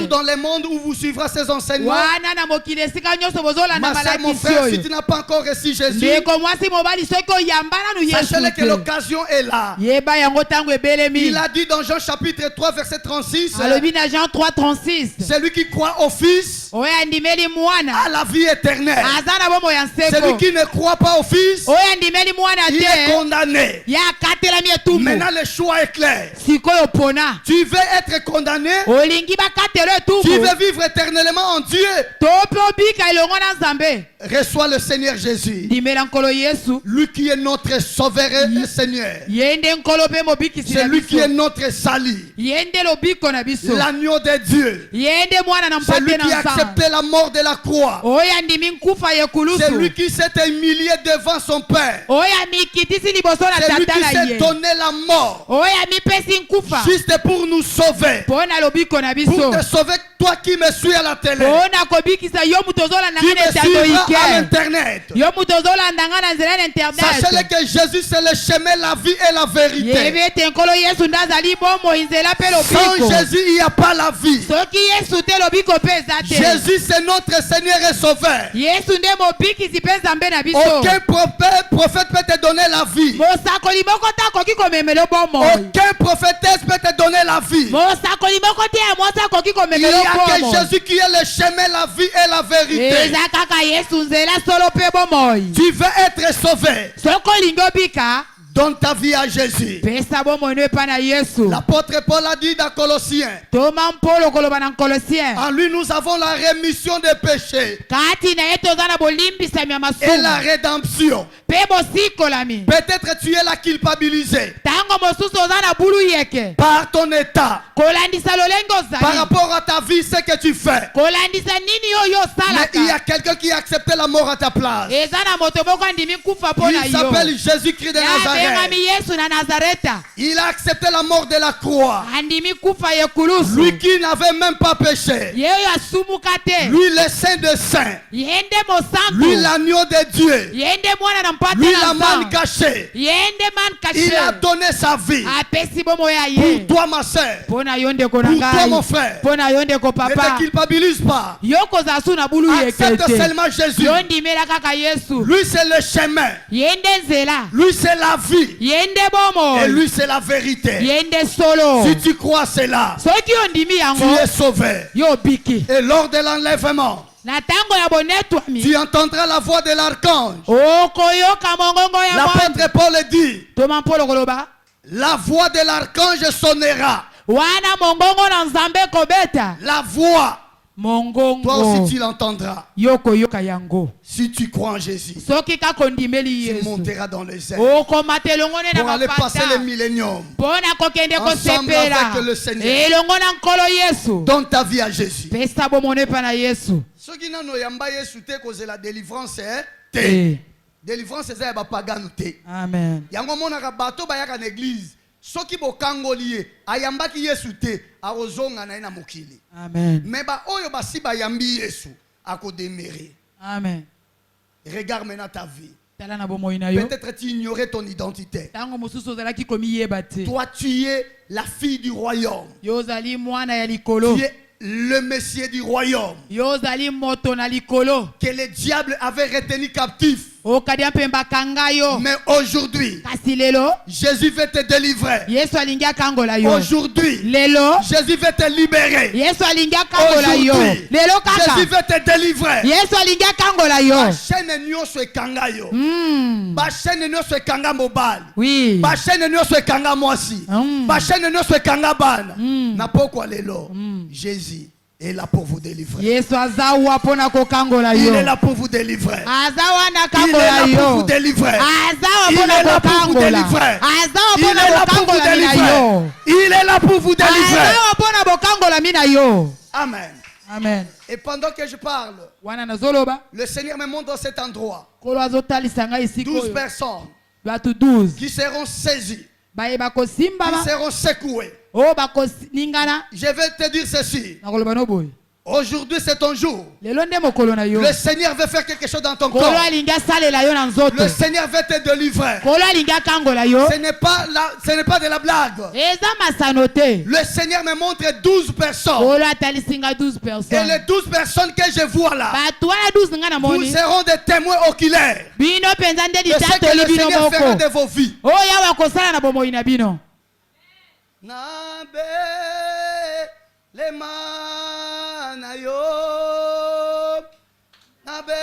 dans le monde où vous suivrez ces enseignements, ma soeur, mon frère, si tu n'as pas encore reçu Jésus, sachez que l'occasion est là. Il a dit dans Jean chapitre 3 verset 36, celui qui croit au Fils à la vie éternelle. Celui qui ne croit pas au Fils, il est condamné. Maintenant le choix est clair. Tu veux être condamné, tu veux vivre éternellement en Dieu, reçois le Seigneur Jésus, lui qui est notre sauveur et Seigneur. C'est lui qui est notre salut, l'agneau de Dieu. C'est lui qui a accepté la mort de la croix. C'est lui qui s'est humilié devant son Père. C'est lui qui s'est donné la mort juste pour nous sauver. Pour te sauver, toi qui me suis à la télé, qui me suivra à l'internet. Sachez que Jésus c'est le chemin, la vie et la vérité. Sans Jésus il n'y a pas la vie. Jésus c'est notre Seigneur et Sauveur. Aucun prophète peut te donner la vie. Aucun prophétesse peut te donner la vie. Il n'y a que Jésus qui est le chemin, la vie et la vérité. Tu veux être sauvé. Donne ta vie à Jésus. L'apôtre Paul a dit dans Colossiens. En lui nous avons la rémission des péchés. Et la rédemption. Peut-être tu es là culpabilisé. Par ton état. Par rapport à ta vie, ce que tu fais. Mais il y a quelqu'un qui a accepté la mort à ta place. Il s'appelle Jésus-Christ de Nazareth. Il a accepté la mort de la croix. Lui qui n'avait même pas péché. Lui le Saint des Saints. Lui l'agneau de Dieu. Lui la manne cachée. Il a donné sa vie. Pour toi ma soeur. Pour toi mon frère. Ne te culpabilise pas. Accepte seulement Jésus. Lui c'est le chemin. Lui c'est la vie. Et lui c'est la vérité. Si tu crois cela, tu es sauvé. Et lors de l'enlèvement, tu entendras la voix de l'archange. L'apôtre Paul dit, la voix de l'archange sonnera. La voix, toi aussi tu l'entendras. Si tu crois en Jésus, tu monteras dans les airs pour aller passer le millénium ensemble avec le Seigneur. Donne ta vie à Jésus. Ce qui n'a pas causé la délivrance, délivrance c'est un pagano. Amen. L'église. Soki bokangoli ayambaki Yesu te arozonga na mokili. Amen. Mais ba oyo basi bayambi Yesu akodemere. Amen. Regarde maintenant ta vie. Peut-être tu ignorais ton identité. Toi tu es la fille du royaume. Tu es le Messie du royaume. Que le diable avait retenu captif. Mais aujourd'hui, Jésus veut te délivrer. Aujourd'hui, Jésus veut te libérer. Aujourd'hui, Jésus veut te délivrer. Chaîne nyonso ekanga yo. Ba chaîne nyonso ekanga mobali. Ba chaîne nyonso ekanga mwasi. Ba chaîne nyonso ekanga bana. Na pokwa lelo. Jésus est là pour vous délivrer. Il est là pour vous délivrer. Il est là pour vous délivrer. Il est là pour vous délivrer. Il est là pour vous délivrer. Il est là pour vous délivrer. Amen. Amen. Et pendant que je parle, le Seigneur me montre dans cet endroit 12 personnes qui seront saisies, qui seront secouées. Je vais te dire ceci. Aujourd'hui c'est ton jour. Le Seigneur veut faire quelque chose dans ton corps. Le Seigneur veut te délivrer. Ce n'est pas de la blague. Le Seigneur me montre 12 personnes. Et les 12 personnes que je vois là, vous seront des témoins oculaires de ce que le Seigneur fera de vos vies. Nabe le manayo, nabe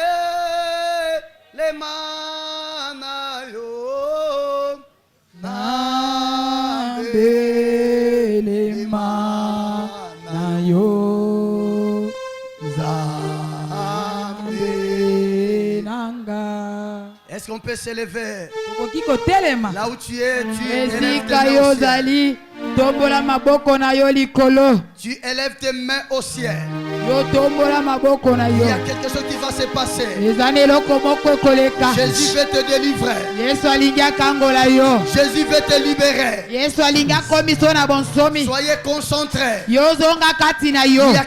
le manayo, nabe le manayo, Zambe nanga. Est-ce qu'on peut s'élever? Là où tu es, tu élèves tes mains au ciel. Il y a quelque chose qui va se passer. Jésus veut te délivrer. Jésus veut te libérer. Soyez concentrés. Il y a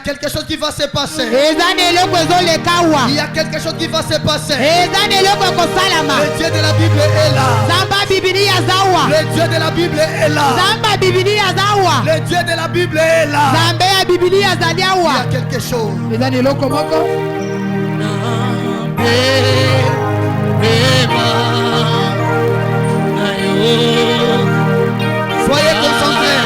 quelque chose qui va se passer. Il y a quelque chose qui va se passer. Le Dieu de la Bible est là. Le Dieu de la Bible est là. Le Dieu de la Bible est là. Il y a quelque chose. Soyez concentrés.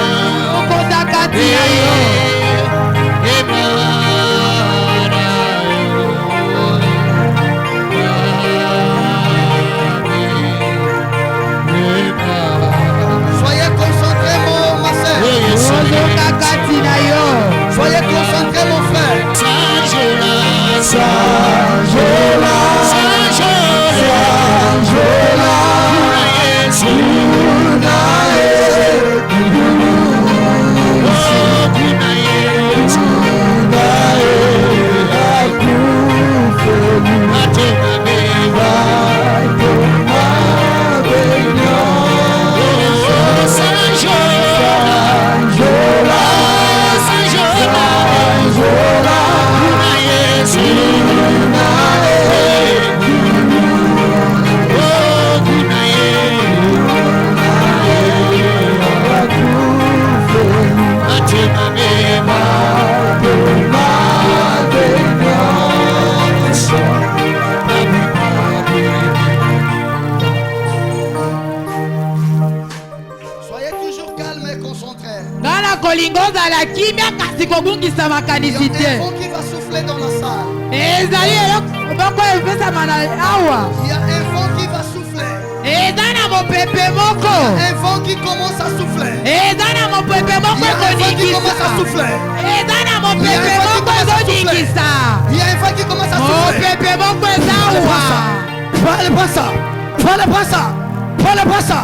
kolingoza la kimia kasi kobungisa Il y a makanisi un te. vent qui va souffler dans la salle. Ezali eloko boko epesa mana awa. Il y a un vent qui va souffler. Eza na mopepe moko. Un vent qui commence à souffler. Eza na mopepe Il moko y a un vent qui commence ekoningisa. à souffler. Eza na mopepe moko ezoningisa. Il y a un vent qui commence à souffler. Mopepe moko eza awa. Parle pas ça. Parle pas ça. Parle pas ça.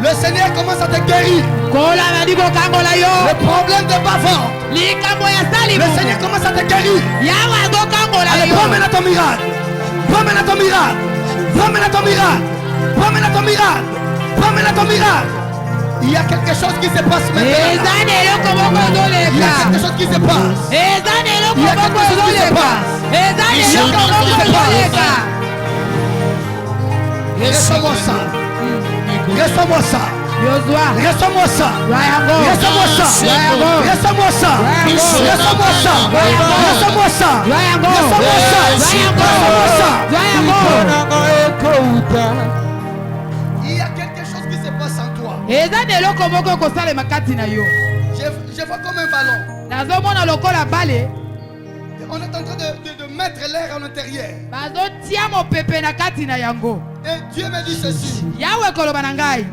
Le Seigneur commence à te guérir. Kola na di bokangola yo. Le problème de bavard. Likambo ya sali Le mo. Seigneur commence à te guérir. Yawa bokangola Allez, yo. promène ton miracle. Promène ton miracle. Promène ton miracle. Promène ton miracle. Promène ton miracle. Il y a quelque chose qui se passe maintenant. Eza na eloko moko Il y a ezoleka. quelque chose qui se passe. Eza na eloko Il y a moko quelque chose qui se ezoleka. passe. Eza na eloko moko ezoleka. Reste-moi ça. Reste-moi ça. Yozwa. Reste-moi ça. Yango. Reste-moi ça. Yango. Reste-moi ça. Reste-moi ça. Reste-moi ça. Yango. Reste-moi ça. Reste-moi ça. Il y a quelque chose qui se passe en toi. Eza na eloko moko ekosalema kati na yo. Je vois comme un ballon. Nazomona lokola bale. On est en train de mettre l'air à l'intérieur. Bazotia mopepe na kati na yango. Et Dieu me dit ceci. Yawe koloba na ngai.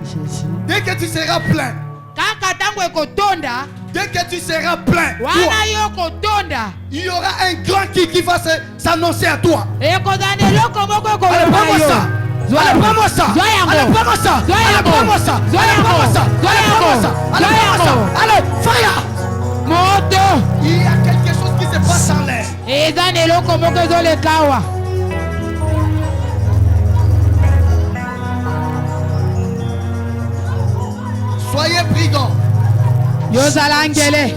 Dès que tu seras plein, Kaka tango ekotonda. dès que tu seras plein, toi, Wana yo kotonda. il y aura un grand qui va s'annoncer à toi. Ekozana eloko moko Allez, ekoloba prends-moi na yo. ça. Allez, prends-moi ça. Zwa yango. Allez, prends-moi ça. Zwa Allez, yango. prends-moi ça. Zwa Allez, yango. prends-moi ça. Zwa Allez, prends-moi ça. yango. Allez, Zwa prends-moi ça. yango. Allez, fire. Moto. Il y a quelque chose qui se passe en l'air. Eza na eloko moko ezoleka awa. Soyez prudents. Yozala ngele.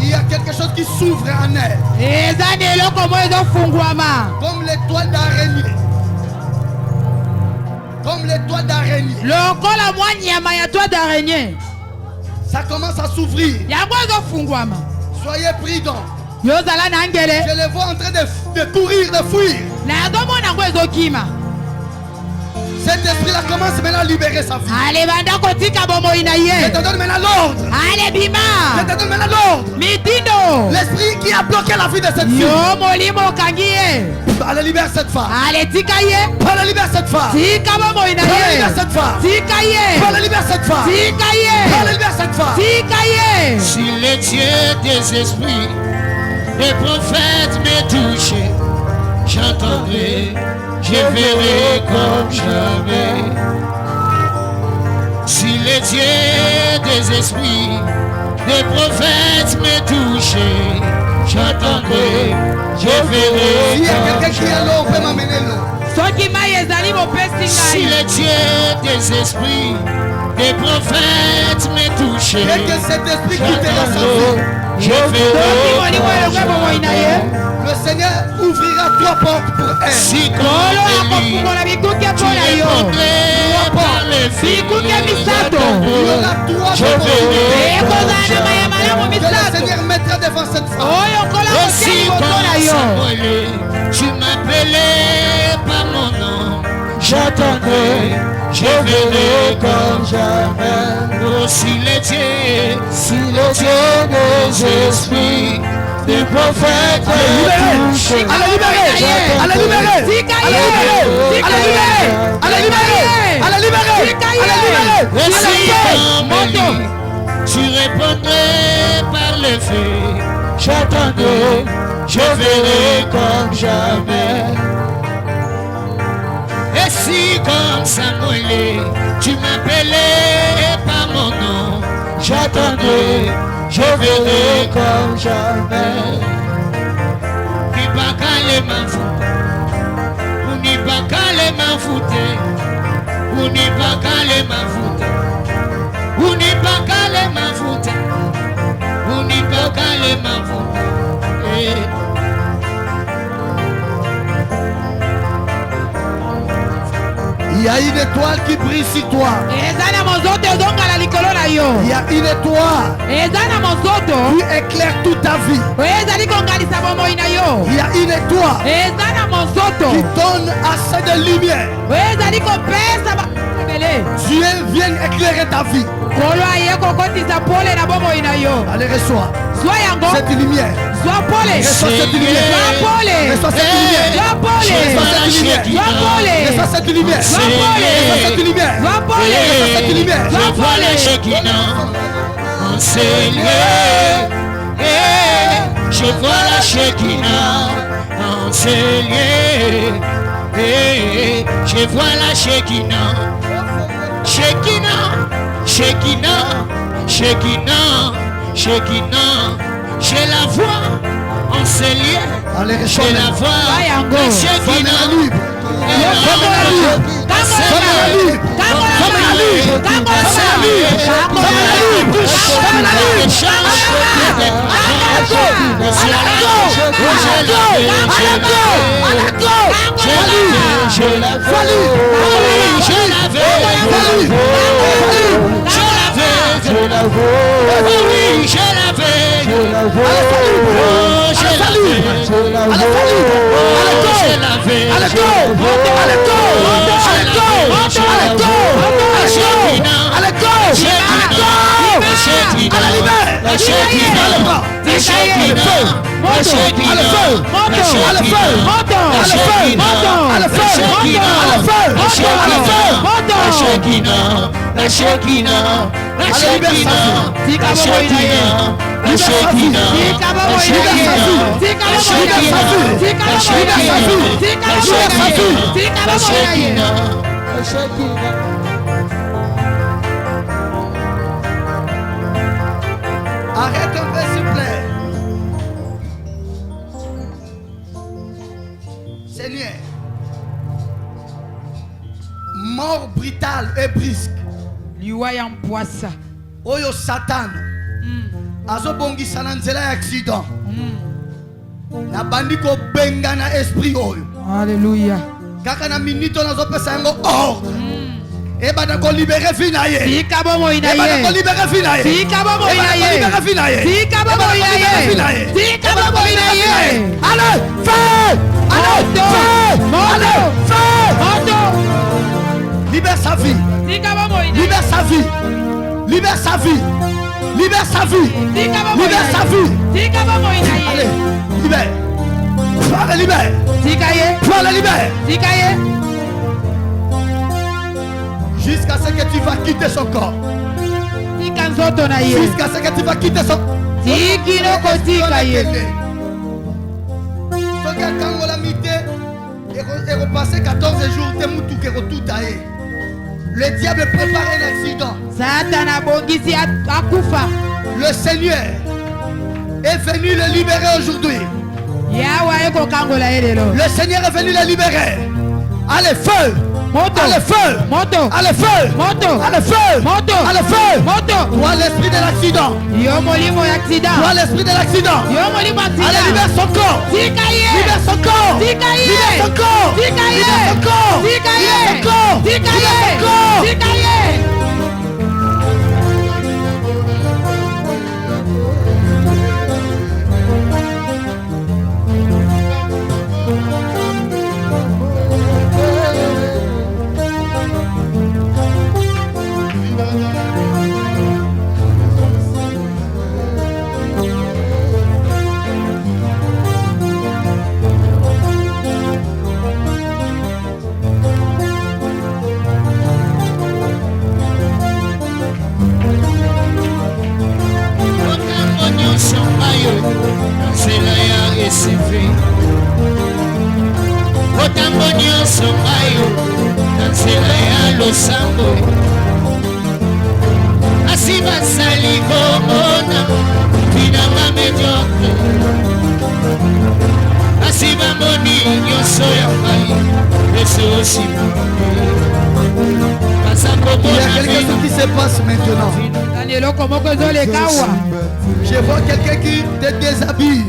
Il y a quelque chose qui s'ouvre en air. Eza na eloko moko ezofungwama. Comme les toiles d'araignée. Comme les toiles d'araignée. Lokola mwa nyama ya toile d'araignée. Ça commence à s'ouvrir. Yango ezofungwama. Soyez prudents. Yozala na ngele. Je les vois en train de courir, de fuir. Nazomona yango ezokima. Cet esprit-là commence maintenant à libérer sa vie. Ale banda kotika bomoi na Je ye. te donne maintenant l'ordre. Ale Je bima. te donne maintenant l'ordre. Mitindo. L'esprit qui a bloqué la vie de cette fille. Yo molimo okangi ye. Allez, libère cette femme. Ale tika ye. Allez, libère cette femme. Tika bomoi na Allez, ye. libère cette femme. Tika ye. Allez, libère cette femme. Tika ye. Allez, libère cette femme. Tika ye. Si le Dieu des esprits, les prophètes me touchent, j'entendrai, je verrai comme jamais. Si le Dieu des esprits, les prophètes me touchent, j'entendrai, je verrai S'il y a comme quelqu'un qui a l'eau, on peut m'amener l'eau. Soki mai ezali mopesi Si ngai. le Dieu des esprits, des prophètes me touchent, Dès que cet esprit quittera sa vie, je Soki verrai molimo elonga bomoi na ye. le Seigneur ouvrira 3 portes pour elle. si Kolo comme Élie, akofungola bikuke tu mpo na yo. répondrais par le feu, Bikuke misato. Il y aura 3 je portes. verrai Ekozala na maya malamu Que le misato. Seigneur mettra devant cette femme. Oyo kola kotia aussi liboso na comme yo. Samuel, tu m'appelais par mon nom, j'attendrai, je verrai comme jamais. Oh, si le Dieu des esprits, des prophètes me touchent, Allez, libérer. Allez, libérer. Tika Allez, libérer. ye. Allez, libérer. Allez, libérer. Allez, libérer. Allez, libérer. et si comme Moto. Élie, tu répondrais par le feu, j'attendrai, je verrai comme jamais. Et si comme Samuel, tu m'appelais par mon nom, j'attendrai, je verrai comme jamais. Ni pas qu'à les m'enfouter, ou ni pas qu'à les m'enfouter, ou ni pas qu'à les m'enfouter, ou ni pas qu'à les m'enfouter, ou ni pas qu'à les m'enfouter. Il y a une étoile qui brille sur toi. Eza na mozoto ezongala likolo na yo. Il y a une étoile Eza na mozoto. qui éclaire toute ta vie. Oyo ezali kongalisa bomoi na yo. Il y a une étoile Eza na mozoto. qui donne assez de lumière Oyo ezali kopesa bakebele. Dieu vient éclairer ta vie. Allez, reçois cette lumière. Reçois cette lumière. Reçois cette lumière. Reçois cette lumière. Reçois cette lumière. Reçois cette lumière. Reçois cette lumière. Je vois la Shekinah enseigner. Je vois la Shekinah enseigner. Je vois la Shekinah. Shekinah, Shekinah, Shekinah, Shekinah. J'ai la voix enseigner. J'ai la voix. La Shekinah. Arrête un peu, s'il vous plaît. Seigneur, mort brutale et brusque. Oyo Satan azobongisa na nzela ya accident. Na bandi ko benga na esprit oyo. Alléluia. Kaka na minute nazopesa yango ordre. Ebana ko libérer finaye. Fika bomo inaye. Ebana ko libérer finaye. Fika bomo inaye. Libérer finaye. Fika bomo inaye. Fika bomo inaye. Allez, fais! Allez, fais! Allez, fais! Libère sa vie. Fika bomo inaye. Libère sa vie. Libère sa vie. Libère sa vie. Libère sa vie. Fika bomo inaye. Allez, libère. Toi le libère. Fikaye. Toi le libère. Fikaye. Jusqu'à ce que tu vas quitter son corps. Jusqu'à ce que tu vas quitter son corps. Et repasser 14 jours, le diable prépare un accident. Le Seigneur est venu le libérer aujourd'hui. Le Seigneur est venu le libérer. Allez, feu! Moto. Allez, feu! Moto. Allez, feu! Moto. Allez, feu! Moto. Allez, feu! Moto. Toi, l'esprit de l'accident. Toi, l'esprit de l'accident. Allez, libère son corps. Libère son corps. Libère son corps. Libère son corps. Libère son corps. Libère son corps. Il y a quelque chose qui se passe maintenant. Je vois quelqu'un qui te déshabille.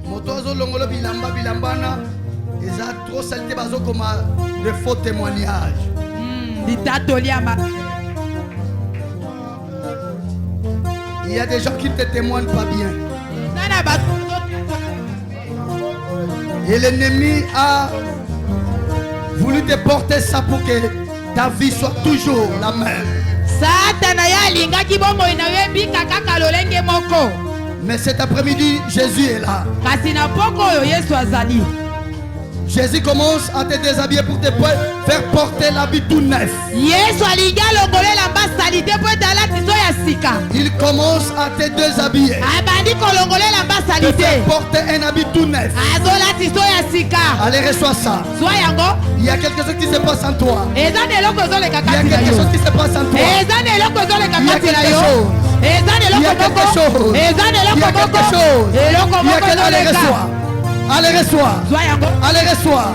Moto longolo bilamba bilambana. Ils ont trop saleté bazo comme de faux témoignages. Il y a des gens qui ne te témoignent pas bien. Il Et l'ennemi a voulu te porter ça pour que ta vie soit toujours la même. Mais cet après-midi, Jésus est là. Jésus commence à te déshabiller pour te faire porter l'habit tout neuf. Il commence à te déshabiller. Te faire porter un habit tout neuf. Allez, reçois ça. Il y a quelque chose qui se passe en toi. Il y a quelque chose qui se passe en toi. Il y a quelque chose. Il y a quelque chose. Il y a quelque chose. Allez, reçois. Allez, reçois. Allez, reçois.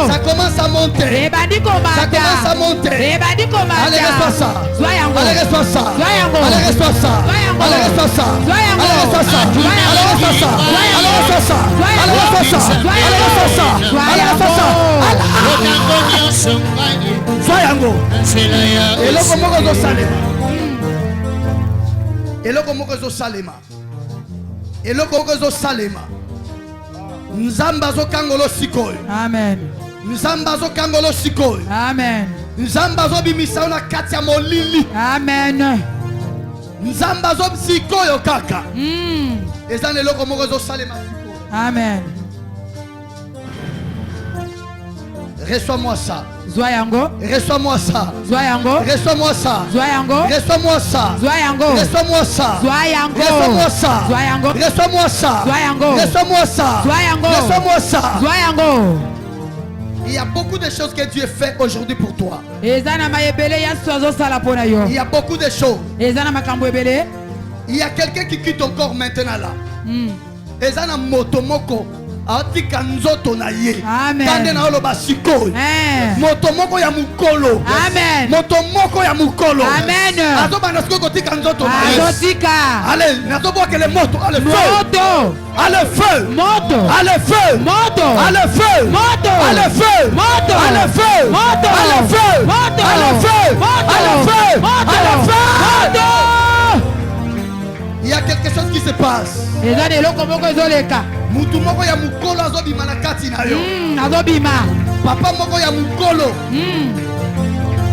Ça commence à monter. Ça commence à monter. Allez, reçois ça. Allez, reçois ça. Allez, reçois ça. Allez, reçois ça. Allez, reçois ça. Allez, reçois ça. Allez, reçois ça. Allez, reçois ça. Allez, reçois ça. Allez, reçois ça. Soyango. Eloko moko zo salema. Eloko moko zo salema. Eloko moko zo salema. Nzamba zo kangolo sikoyo. Amen. Nzamba zo kangolo sikoyo. Amen. Nzamba zo bimisa na kati ya molili. Amen. Nzamba zo sikoyo kaka. Ezana eloko moko zo salema sikoyo. Amen. Reçois-moi ça. Zoyango. Reçois-moi ça. Zoyango. Reçois-moi ça. Zoyango. Reçois-moi ça. Zoyango. Reçois-moi ça. Zoyango. Reçois-moi ça. Zoyango. Reçois-moi ça. Zoyango. Reçois-moi ça. Zoyango. Reçois-moi ça. Zoyango. Il y a beaucoup de choses que Dieu fait aujourd'hui pour toi. Il y a beaucoup de choses. Il y a quelqu'un qui quitte ton corps maintenant là. Ezana motomoko. Atika nzoto na ye. Tande na olo basiko. Moto moko ya mukolo. Amen. Moto moko ya mukolo. Amen. Azo bana siko kotika nzoto na ye. Azotika. Allez, nazo boa que le moto, allez feu. Moto. Allez feu. Moto. Allez feu. Moto. Allez feu. Moto. Allez feu. Moto. Allez feu. Moto. Allez feu. Moto. Allez feu. Moto. Allez feu. Moto. Allez feu. Moto. Il y a quelque chose qui se passe. Mutu moko ya mukolo azobima na kati na yo. Azobima. Papa moko ya mukolo.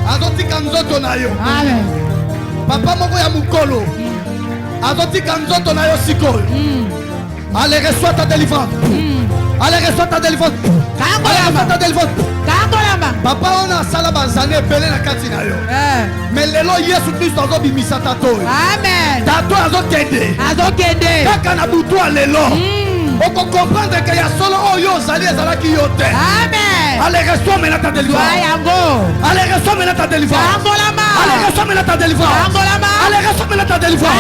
Azotika nzoto na yo. Amen. Papa moko ya mukolo. Azotika nzoto na yo sikoyo. Allez, reçois ta délivrance. Allez, reçois ta délivrance. Allez, reçois ta délivrance. Papa on a sala bazane belé na kati na yo. Mais lelo Yesu Christ azobimisa tato. Amen. Tato azokende. Azokende. Kaka na butu lelo. On peut comprendre qu'il y a solo Oyo Zali Zala qui yote. Amen. Allez, reçois maintenant ta délivrance. Allez, reçois maintenant ta délivrance. Allez, reçois maintenant ta délivrance. Allez, reçois maintenant ta délivrance.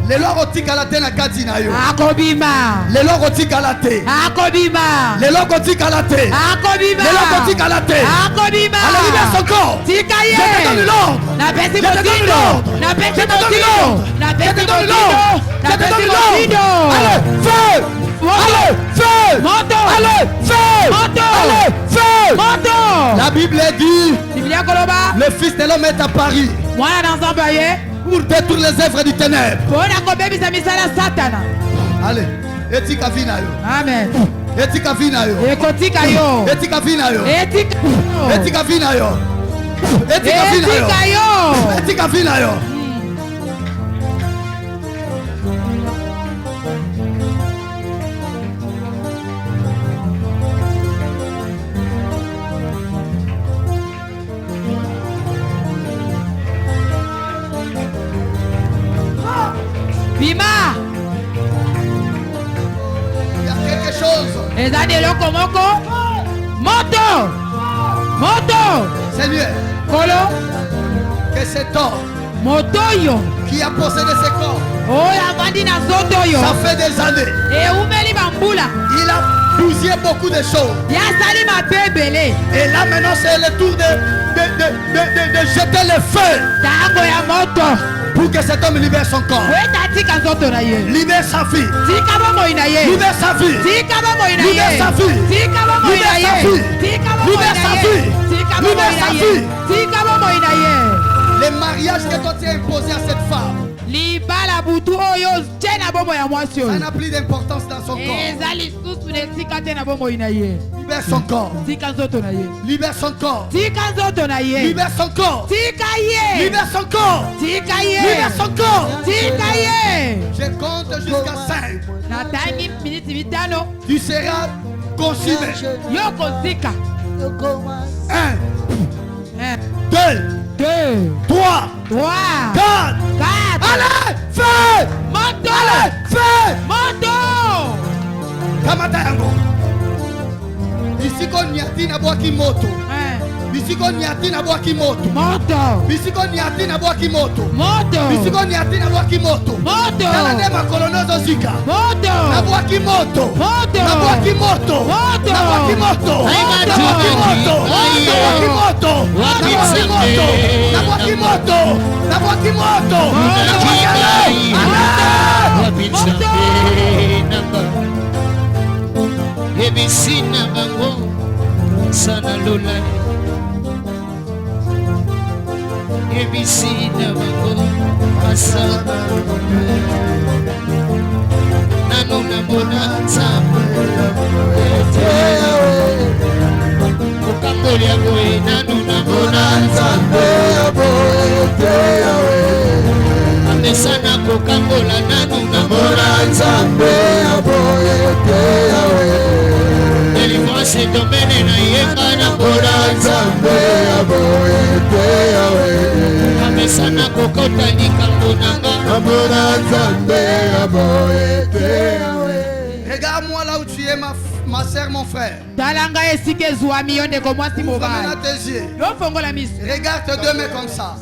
Les lois rotiques à la tête na kati na yo. Akobima. Les lois rotiques à la tête. Akobima. Les lois rotiques à la tête. Akobima. Les lois rotiques à la tête. Akobima. Allez, libère son corps. Tikaye. Je te donne l'ordre. Na pesi Je te donne motindo. l'ordre. Na pesi Je te donne motindo. l'ordre. Na Je pesi te donne motindo. l'ordre. Na Je te pesi donne l'ordre. motindo. Allez, feu. Allez, feu. Moto. Allez, feu. Moto. Allez, feu. Moto. La Bible dit, Biblia koloba. le Fils de l'homme est apparu Mwana nzamba ye. pour détruire les œuvres du ténèbre. Pona kobebisa misala satana. Allez, etika vina yo. Amen. Etika vina yo. Ekotika yo. Etika vina yo. Etika yo. Etika vina yo. Etika vina yo. Etika yo. Etika vina yo. Bima. Il y a quelque chose. Ezade loko moko. Moto. Moto. Seigneur, Kolo. que cet homme Moto yo. qui a possédé ce corps, Oya vandi na zoto yo. ça fait des années. E umeli bambula. Il a bousillé beaucoup de choses. Ya sali ma bebele. Et là maintenant c'est le tour de jeter le feu Tango ya moto. pour que cet homme libère son corps. Weta tika zoto na ye. Libère sa fille. Tika bongo ina ye. Libère sa fille. Tika bongo ina ye. Libère sa fille. Tika bongo Libère ina sa ye. fille. Tika bongo Libère ina sa ye. fille. Tika Libère sa fille. Les mariages que toi tu as imposés à cette femme. Ça n'a plus d'importance dans son corps. Libère son corps. Libère son corps. Libère son corps. Libère son corps. Libère son corps. Je compte jusqu'à 5. Tu seras consumé. 1, 2, 3, 4. Allez, fais! Allez, fais! Kamata yango. Bisiko nyati na boaki moto. Bisiko nyati na boaki moto. Bisiko nyati na boaki moto. Bisiko nyati na boaki moto. Nala de makolonozo zika. Na boaki moto. Na boaki moto. Na boaki moto. Na boaki moto. Na boaki moto. Na boaki moto. Na boaki moto. Na boaki moto. Na boaki moto. Ebisina bango sana lola. Ebisina bango asana. Nanu na bonanza. Kukambolia boy nanu na bonanza. Amesana kukambola nanu na bonanza. Délivrance et domaine na yenga na bonanza. Amesana kokota likambo nanga. Regarde-moi là où tu es, ma sœur, mon frère. Ferme tes yeux. Regarde tes deux mains comme ça.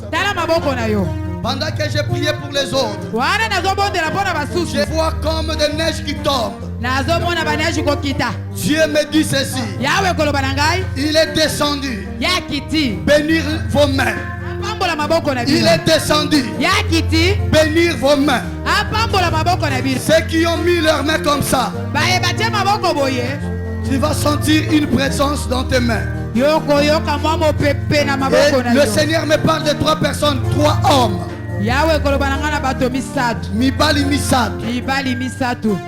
Pendant que j'ai prié pour les autres, je vois comme des neiges qui tombent. Dieu me dit ceci. Il est descendu bénir vos mains. Il est descendu bénir vos mains. Ceux qui ont mis leurs mains comme ça, tu vas sentir une présence dans tes mains. Et le Seigneur me parle de 3 personnes, 3 hommes. Mibali Misato.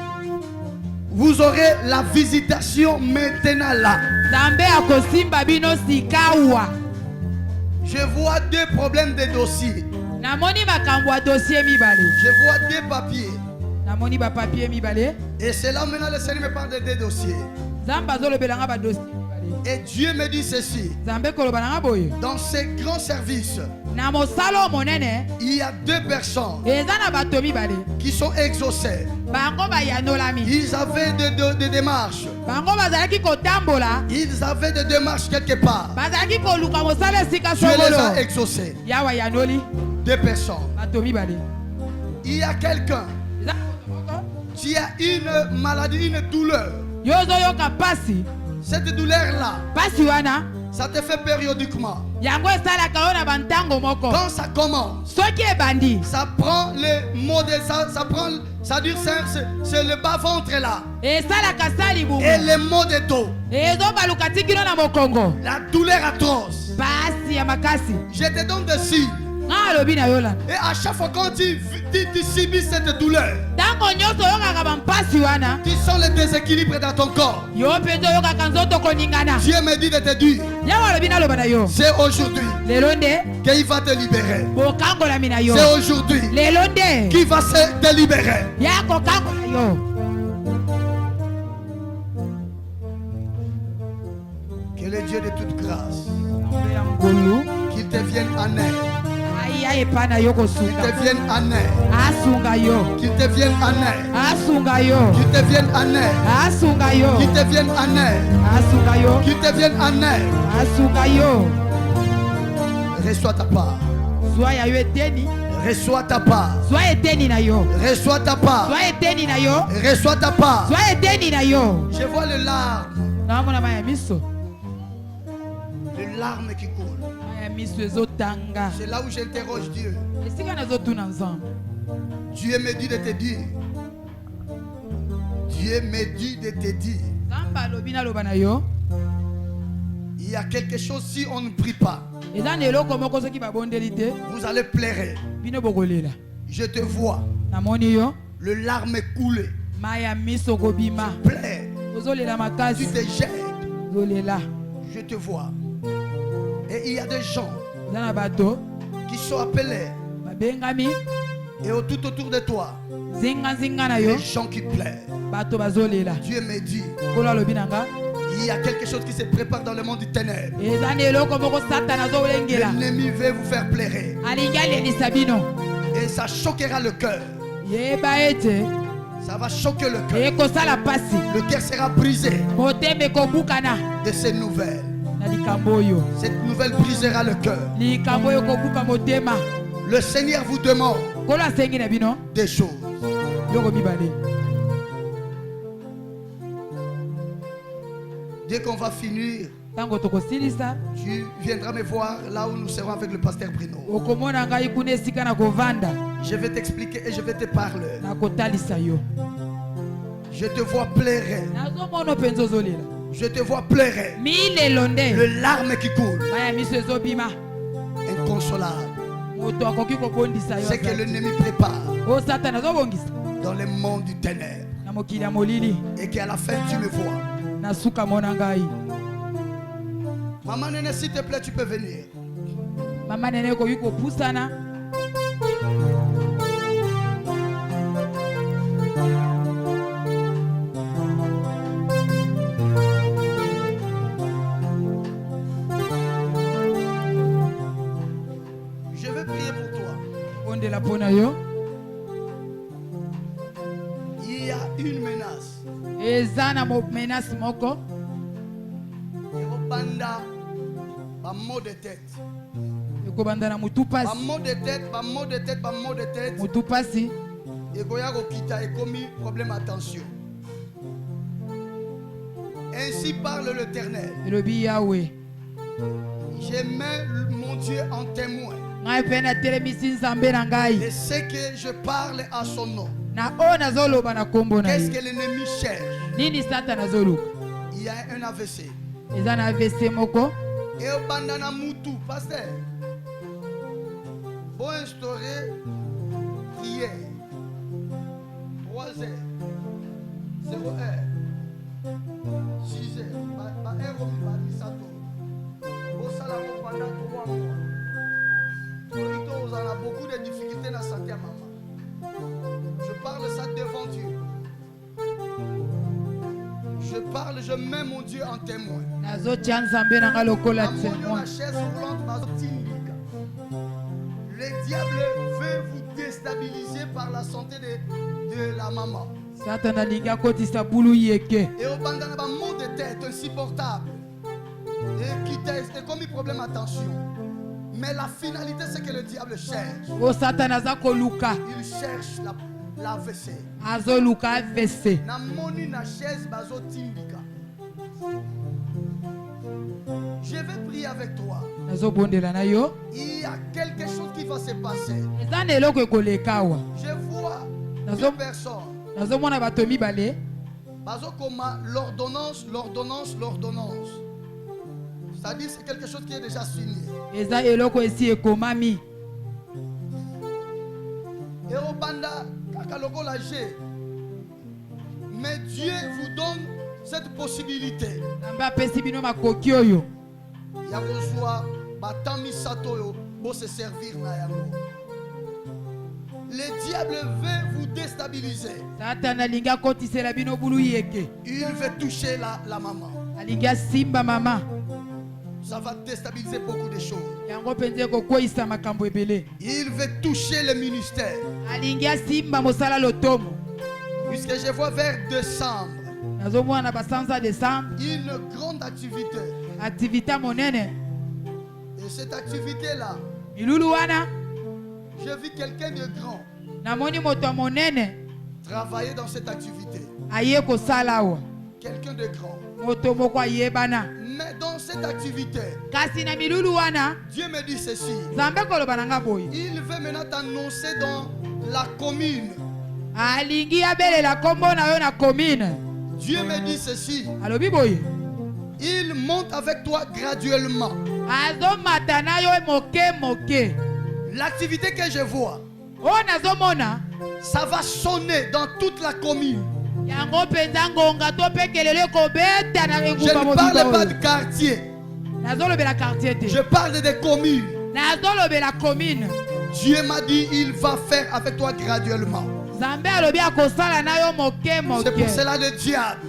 Vous aurez la visitation maintenant là. Je vois 2 problèmes de dossiers. Je vois 2 papiers. Et c'est là maintenant le Seigneur me parle de 2 dossiers. Et Dieu me dit ceci. Dans ces grands services, il y a 2 personnes qui sont exaucées. Ils avaient des démarches. Ils avaient des démarches quelque part. Dieu les a exaucés. 2 personnes. Il y a quelqu'un qui a une maladie, une douleur. Cette douleur-là, ça te fait périodiquement. Quand ça commence, ça prend les mots de ça, ça dure, c'est le bas-ventre là. Et les maux de dos. La douleur atroce. Je te donne des signes. Et à chaque fois quand tu subis cette douleur, tu sens le déséquilibre dans ton corps. Dieu me dit de te dire, c'est aujourd'hui qu'il va te libérer. C'est aujourd'hui qu'il va se délibérer. Que le Dieu de toute grâce, qu'il te vienne en aide. Qu'il te vienne en aide. Qu'il te vienne en aide. Qu'il te vienne en aide. Qu'il te vienne en aide. Qu'il te vienne en aide. Reçois ta part. Reçois ta part. Reçois ta part. Reçois ta part. Je vois le larme. Le larme qui coule. C'est là où j'interroge Dieu. Dieu me dit de te dire. Dieu me dit de te dire Il y a quelque chose si on ne prie pas. Vous allez pleurer. Je te vois. Le larme est coulé. Tu pleures. Tu te jettes. Je te vois. Et il y a des gens qui sont appelés. Et tout autour de toi, les gens qui pleurent. Dieu me dit, il y a quelque chose qui se prépare dans le monde du ténèbres. L'ennemi veut vous faire pleurer. Et ça choquera le cœur. Ça va choquer le cœur. Le cœur sera brisé de ces nouvelles. Cette nouvelle brisera le cœur. Le Seigneur vous demande des choses. Dès qu'on va finir, tu viendras me voir là où nous serons avec le pasteur Bruno. Je vais t'expliquer et je vais te parler. Je te vois pleurer. Je te vois pleurer. Le larme qui coule. Inconsolable. C'est que l'ennemi prépare dans le monde du ténèbre. Et qu'à la fin tu me vois. Maman Néné, s'il te plaît, tu peux venir. Maman Néné, je vais prier pour toi. Il y a une menace. Banda, ba mot de tête. Ba mot de tête, ba mot de tête, ba mot de tête. Et goya go kita et commis problème attention. Ainsi parle l'Éternel. Je mets mon Dieu en témoin. De ce que je parle à son nom. Qu'est-ce que l'ennemi cherche? Il y a un AVC. Et au bandana moutou, pasteur, pour instaurer prière 3h 0h 6h pendant 3 mois. On a beaucoup de difficultés dans la santé à maman. Je parle ça devant Dieu. Je parle, je mets mon Dieu en témoin. Le diable veut vous déstabiliser par la santé de la maman. Et au bandana un mot de tête insupportable. Et qui teste comme un problème attention. Mais la finalité c'est que le diable cherche. Il cherche la WC. Na moni na chaise bazo timbika. Je vais prier avec toi. Il y a quelque chose qui va se passer. Je vois deux personnes. Bazo koma l'ordonnance. C'est-à-dire c'est quelque chose qui est déjà signé. Et au banda kakaloko la G. Mais Dieu vous donne cette possibilité. Le diable veut vous déstabiliser. Il veut toucher la maman. Ça va déstabiliser beaucoup de choses. Il veut toucher le ministère. Puisque je vois vers décembre une grande activité. Et cette activité-là, j'ai vu quelqu'un de grand travailler dans cette activité. Quelqu'un de grand. Mais dans cette activité, Dieu me dit ceci. Il veut maintenant t'annoncer dans la commune. Dieu me dit ceci. Il monte avec toi graduellement. L'activité que je vois, ça va sonner dans toute la commune. Je ne parle pas de quartier. Je parle des communes. Dieu m'a dit, il va faire avec toi graduellement. C'est pour cela le diable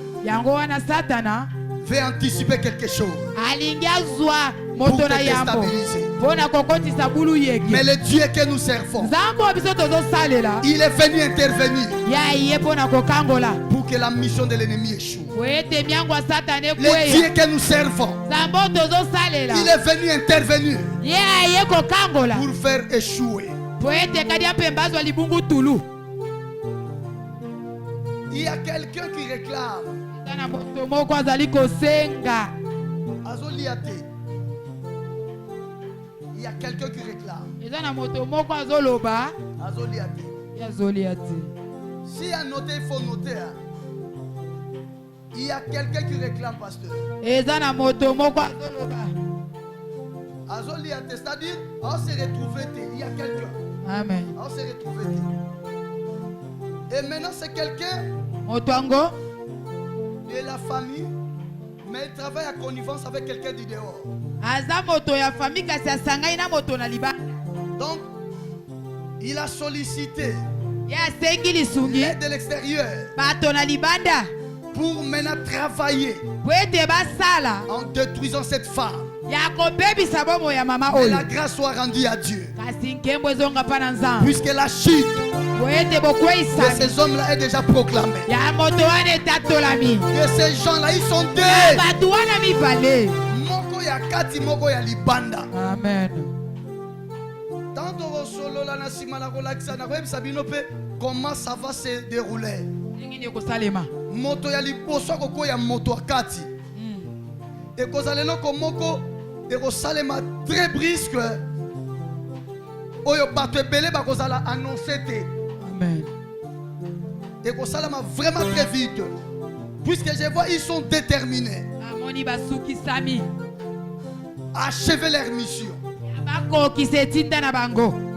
veut anticiper quelque chose pour te déstabiliser. Mais le Dieu que nous servons, il est venu intervenir pour que la mission de l'ennemi échoue. Le Dieu que nous servons, il est venu intervenir pour faire échouer. Il y a quelqu'un qui réclame. Azoliate. Il y a quelqu'un qui réclame. Azoliate. Si à noter, il faut noter. Il y a quelqu'un qui réclame, pasteur. Azoliate, c'est-à-dire, on s'est retrouvé. Il y a quelqu'un. Amen. On s'est retrouvé. Et maintenant, c'est quelqu'un de la famille, mais il travaille à connivence avec quelqu'un du dehors. Donc, il a sollicité l'aide de l'extérieur pour maintenant travailler en détruisant cette femme. Que la grâce soit rendue à Dieu. Puisque la chute de ces hommes-là est déjà proclamée. Que ces gens-là, ils sont deux. Moko ya kati, moko ya libanda. Amen. Comment ça va se dérouler? Moto ya liboso koko ya moto akati. Et kozalelo komoko et salema très brusque. Oyo bato ebele ba kozala annoncer te. Amen. Et salema vraiment très vite. Puisque je vois ils sont déterminés à achever leur mission.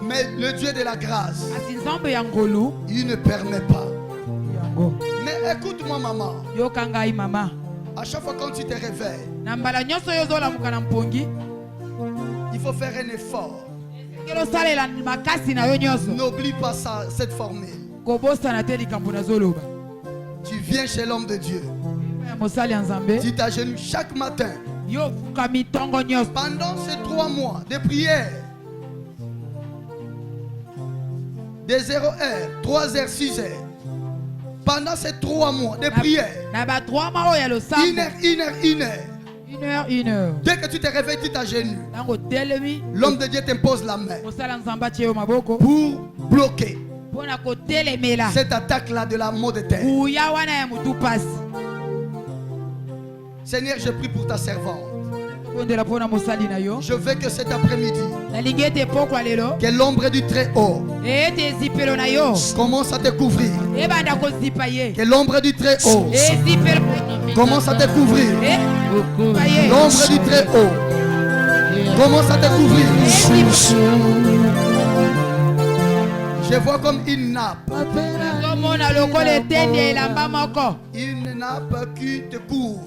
Mais le Dieu de la grâce, il ne permet pas. Mais écoute-moi, maman. À chaque fois quand tu te réveilles, il faut faire un effort. N'oublie pas ça, cette formule. Tu viens chez l'homme de Dieu. Tu t'agenouilles chaque matin. Pendant ces 3 mois de prière, de 0h, 3h, 6h. Pendant ces 3 mois de prière, 1 heure. Dès que tu te réveilles, tu t'agenouilles. L'homme de Dieu t'impose la main pour bloquer cette attaque-là de la mot de terre. Seigneur, je prie pour ta servante. Je veux que cet après-midi, que l'ombre du Très-Haut commence à te couvrir. Que l'ombre du Très-Haut commence à te couvrir. L'ombre du Très-Haut commence à te couvrir. Je vois comme une nappe. Une nappe qui te couvre.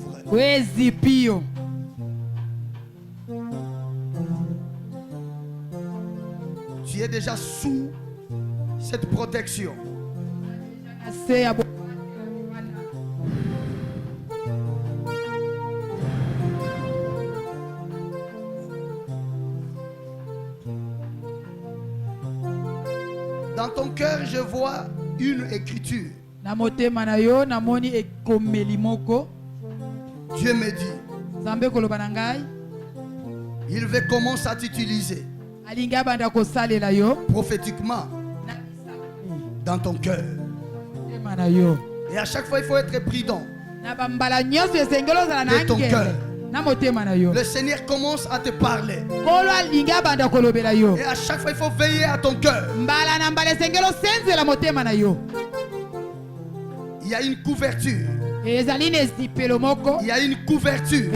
Tu es déjà sous cette protection. Dans ton cœur, je vois une écriture. Dieu me dit, il veut commencer à t'utiliser prophétiquement dans ton cœur. Et à chaque fois, il faut être prudent de ton cœur. Le Seigneur commence à te parler. Et à chaque fois, il faut veiller à ton cœur. Il y a une couverture Il y a une couverture.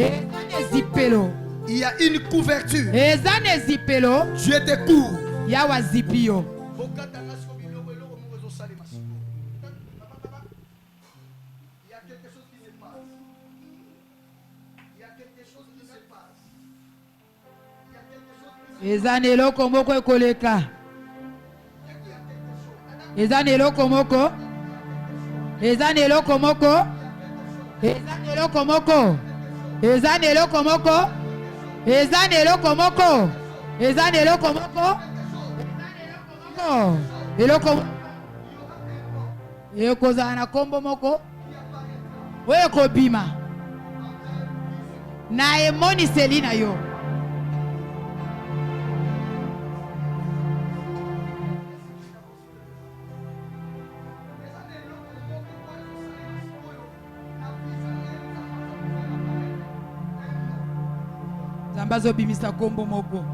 Il y a une couverture. Dieu te couvre. Il y a quelque chose qui se passe. Il y a quelque chose qui se passe. Il y a na emoni selina yo zambazo bimisa kombo moko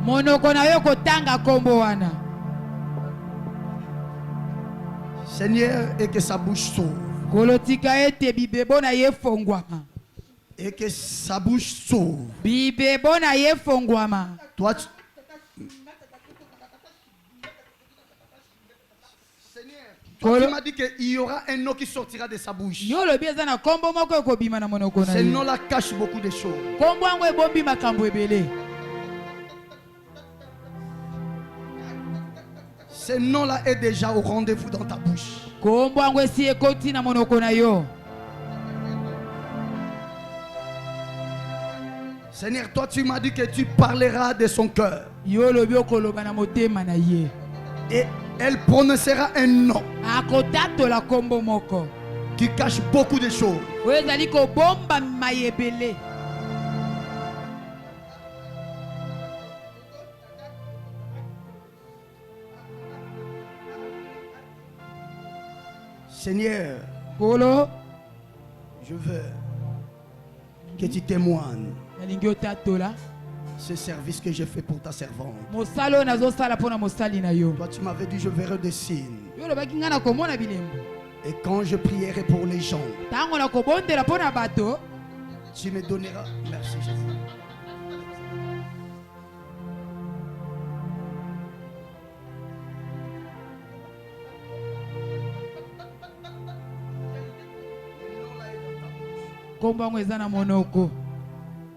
monoko na yo kotanga kombo wana. Seigneur, et que sa bouche s'ouvre. Et que sa bouche s'ouvre. Toi, Seigneur, tu m'as dit qu'il y aura un nom qui sortira de sa bouche. Ce nom-là cache beaucoup de choses. Ce nom-là est déjà au rendez-vous dans ta bouche. Seigneur, toi tu m'as dit que tu parleras de son cœur. Et elle prononcera un nom qui cache beaucoup de choses. Seigneur, je veux que tu témoignes ce service que j'ai fait pour ta servante. Toi, tu m'avais dit, je verrai des signes. Et quand je prierai pour les gens, tu me donneras. Merci Jésus.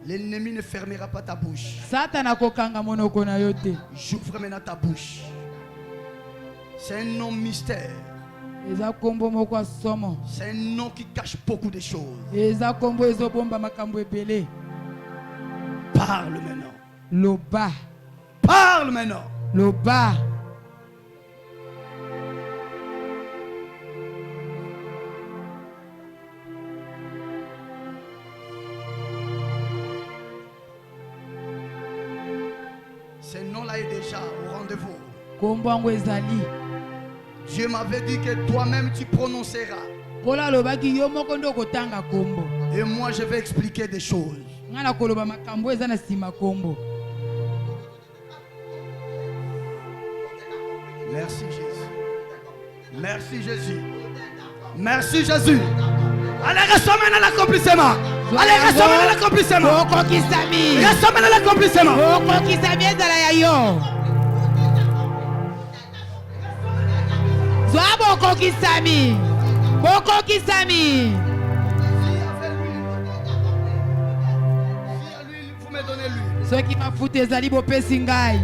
L'ennemi ne fermera pas ta bouche. J'ouvre maintenant ta bouche. C'est un nom mystère. C'est un nom qui cache beaucoup de choses. Parle maintenant. Parle maintenant. Ce nom-là est déjà au rendez-vous. Dieu m'avait dit que toi-même tu prononceras. Et moi je vais expliquer des choses. Merci Jésus. Merci Jésus. Merci Jésus. Allez, restons maintenant l'accomplissement. Allez, restons maintenant l'accomplissement. Restons maintenant l'accomplissement. Vous me donnez lui. Ce qui m'a foutu ezali bopesi ngai.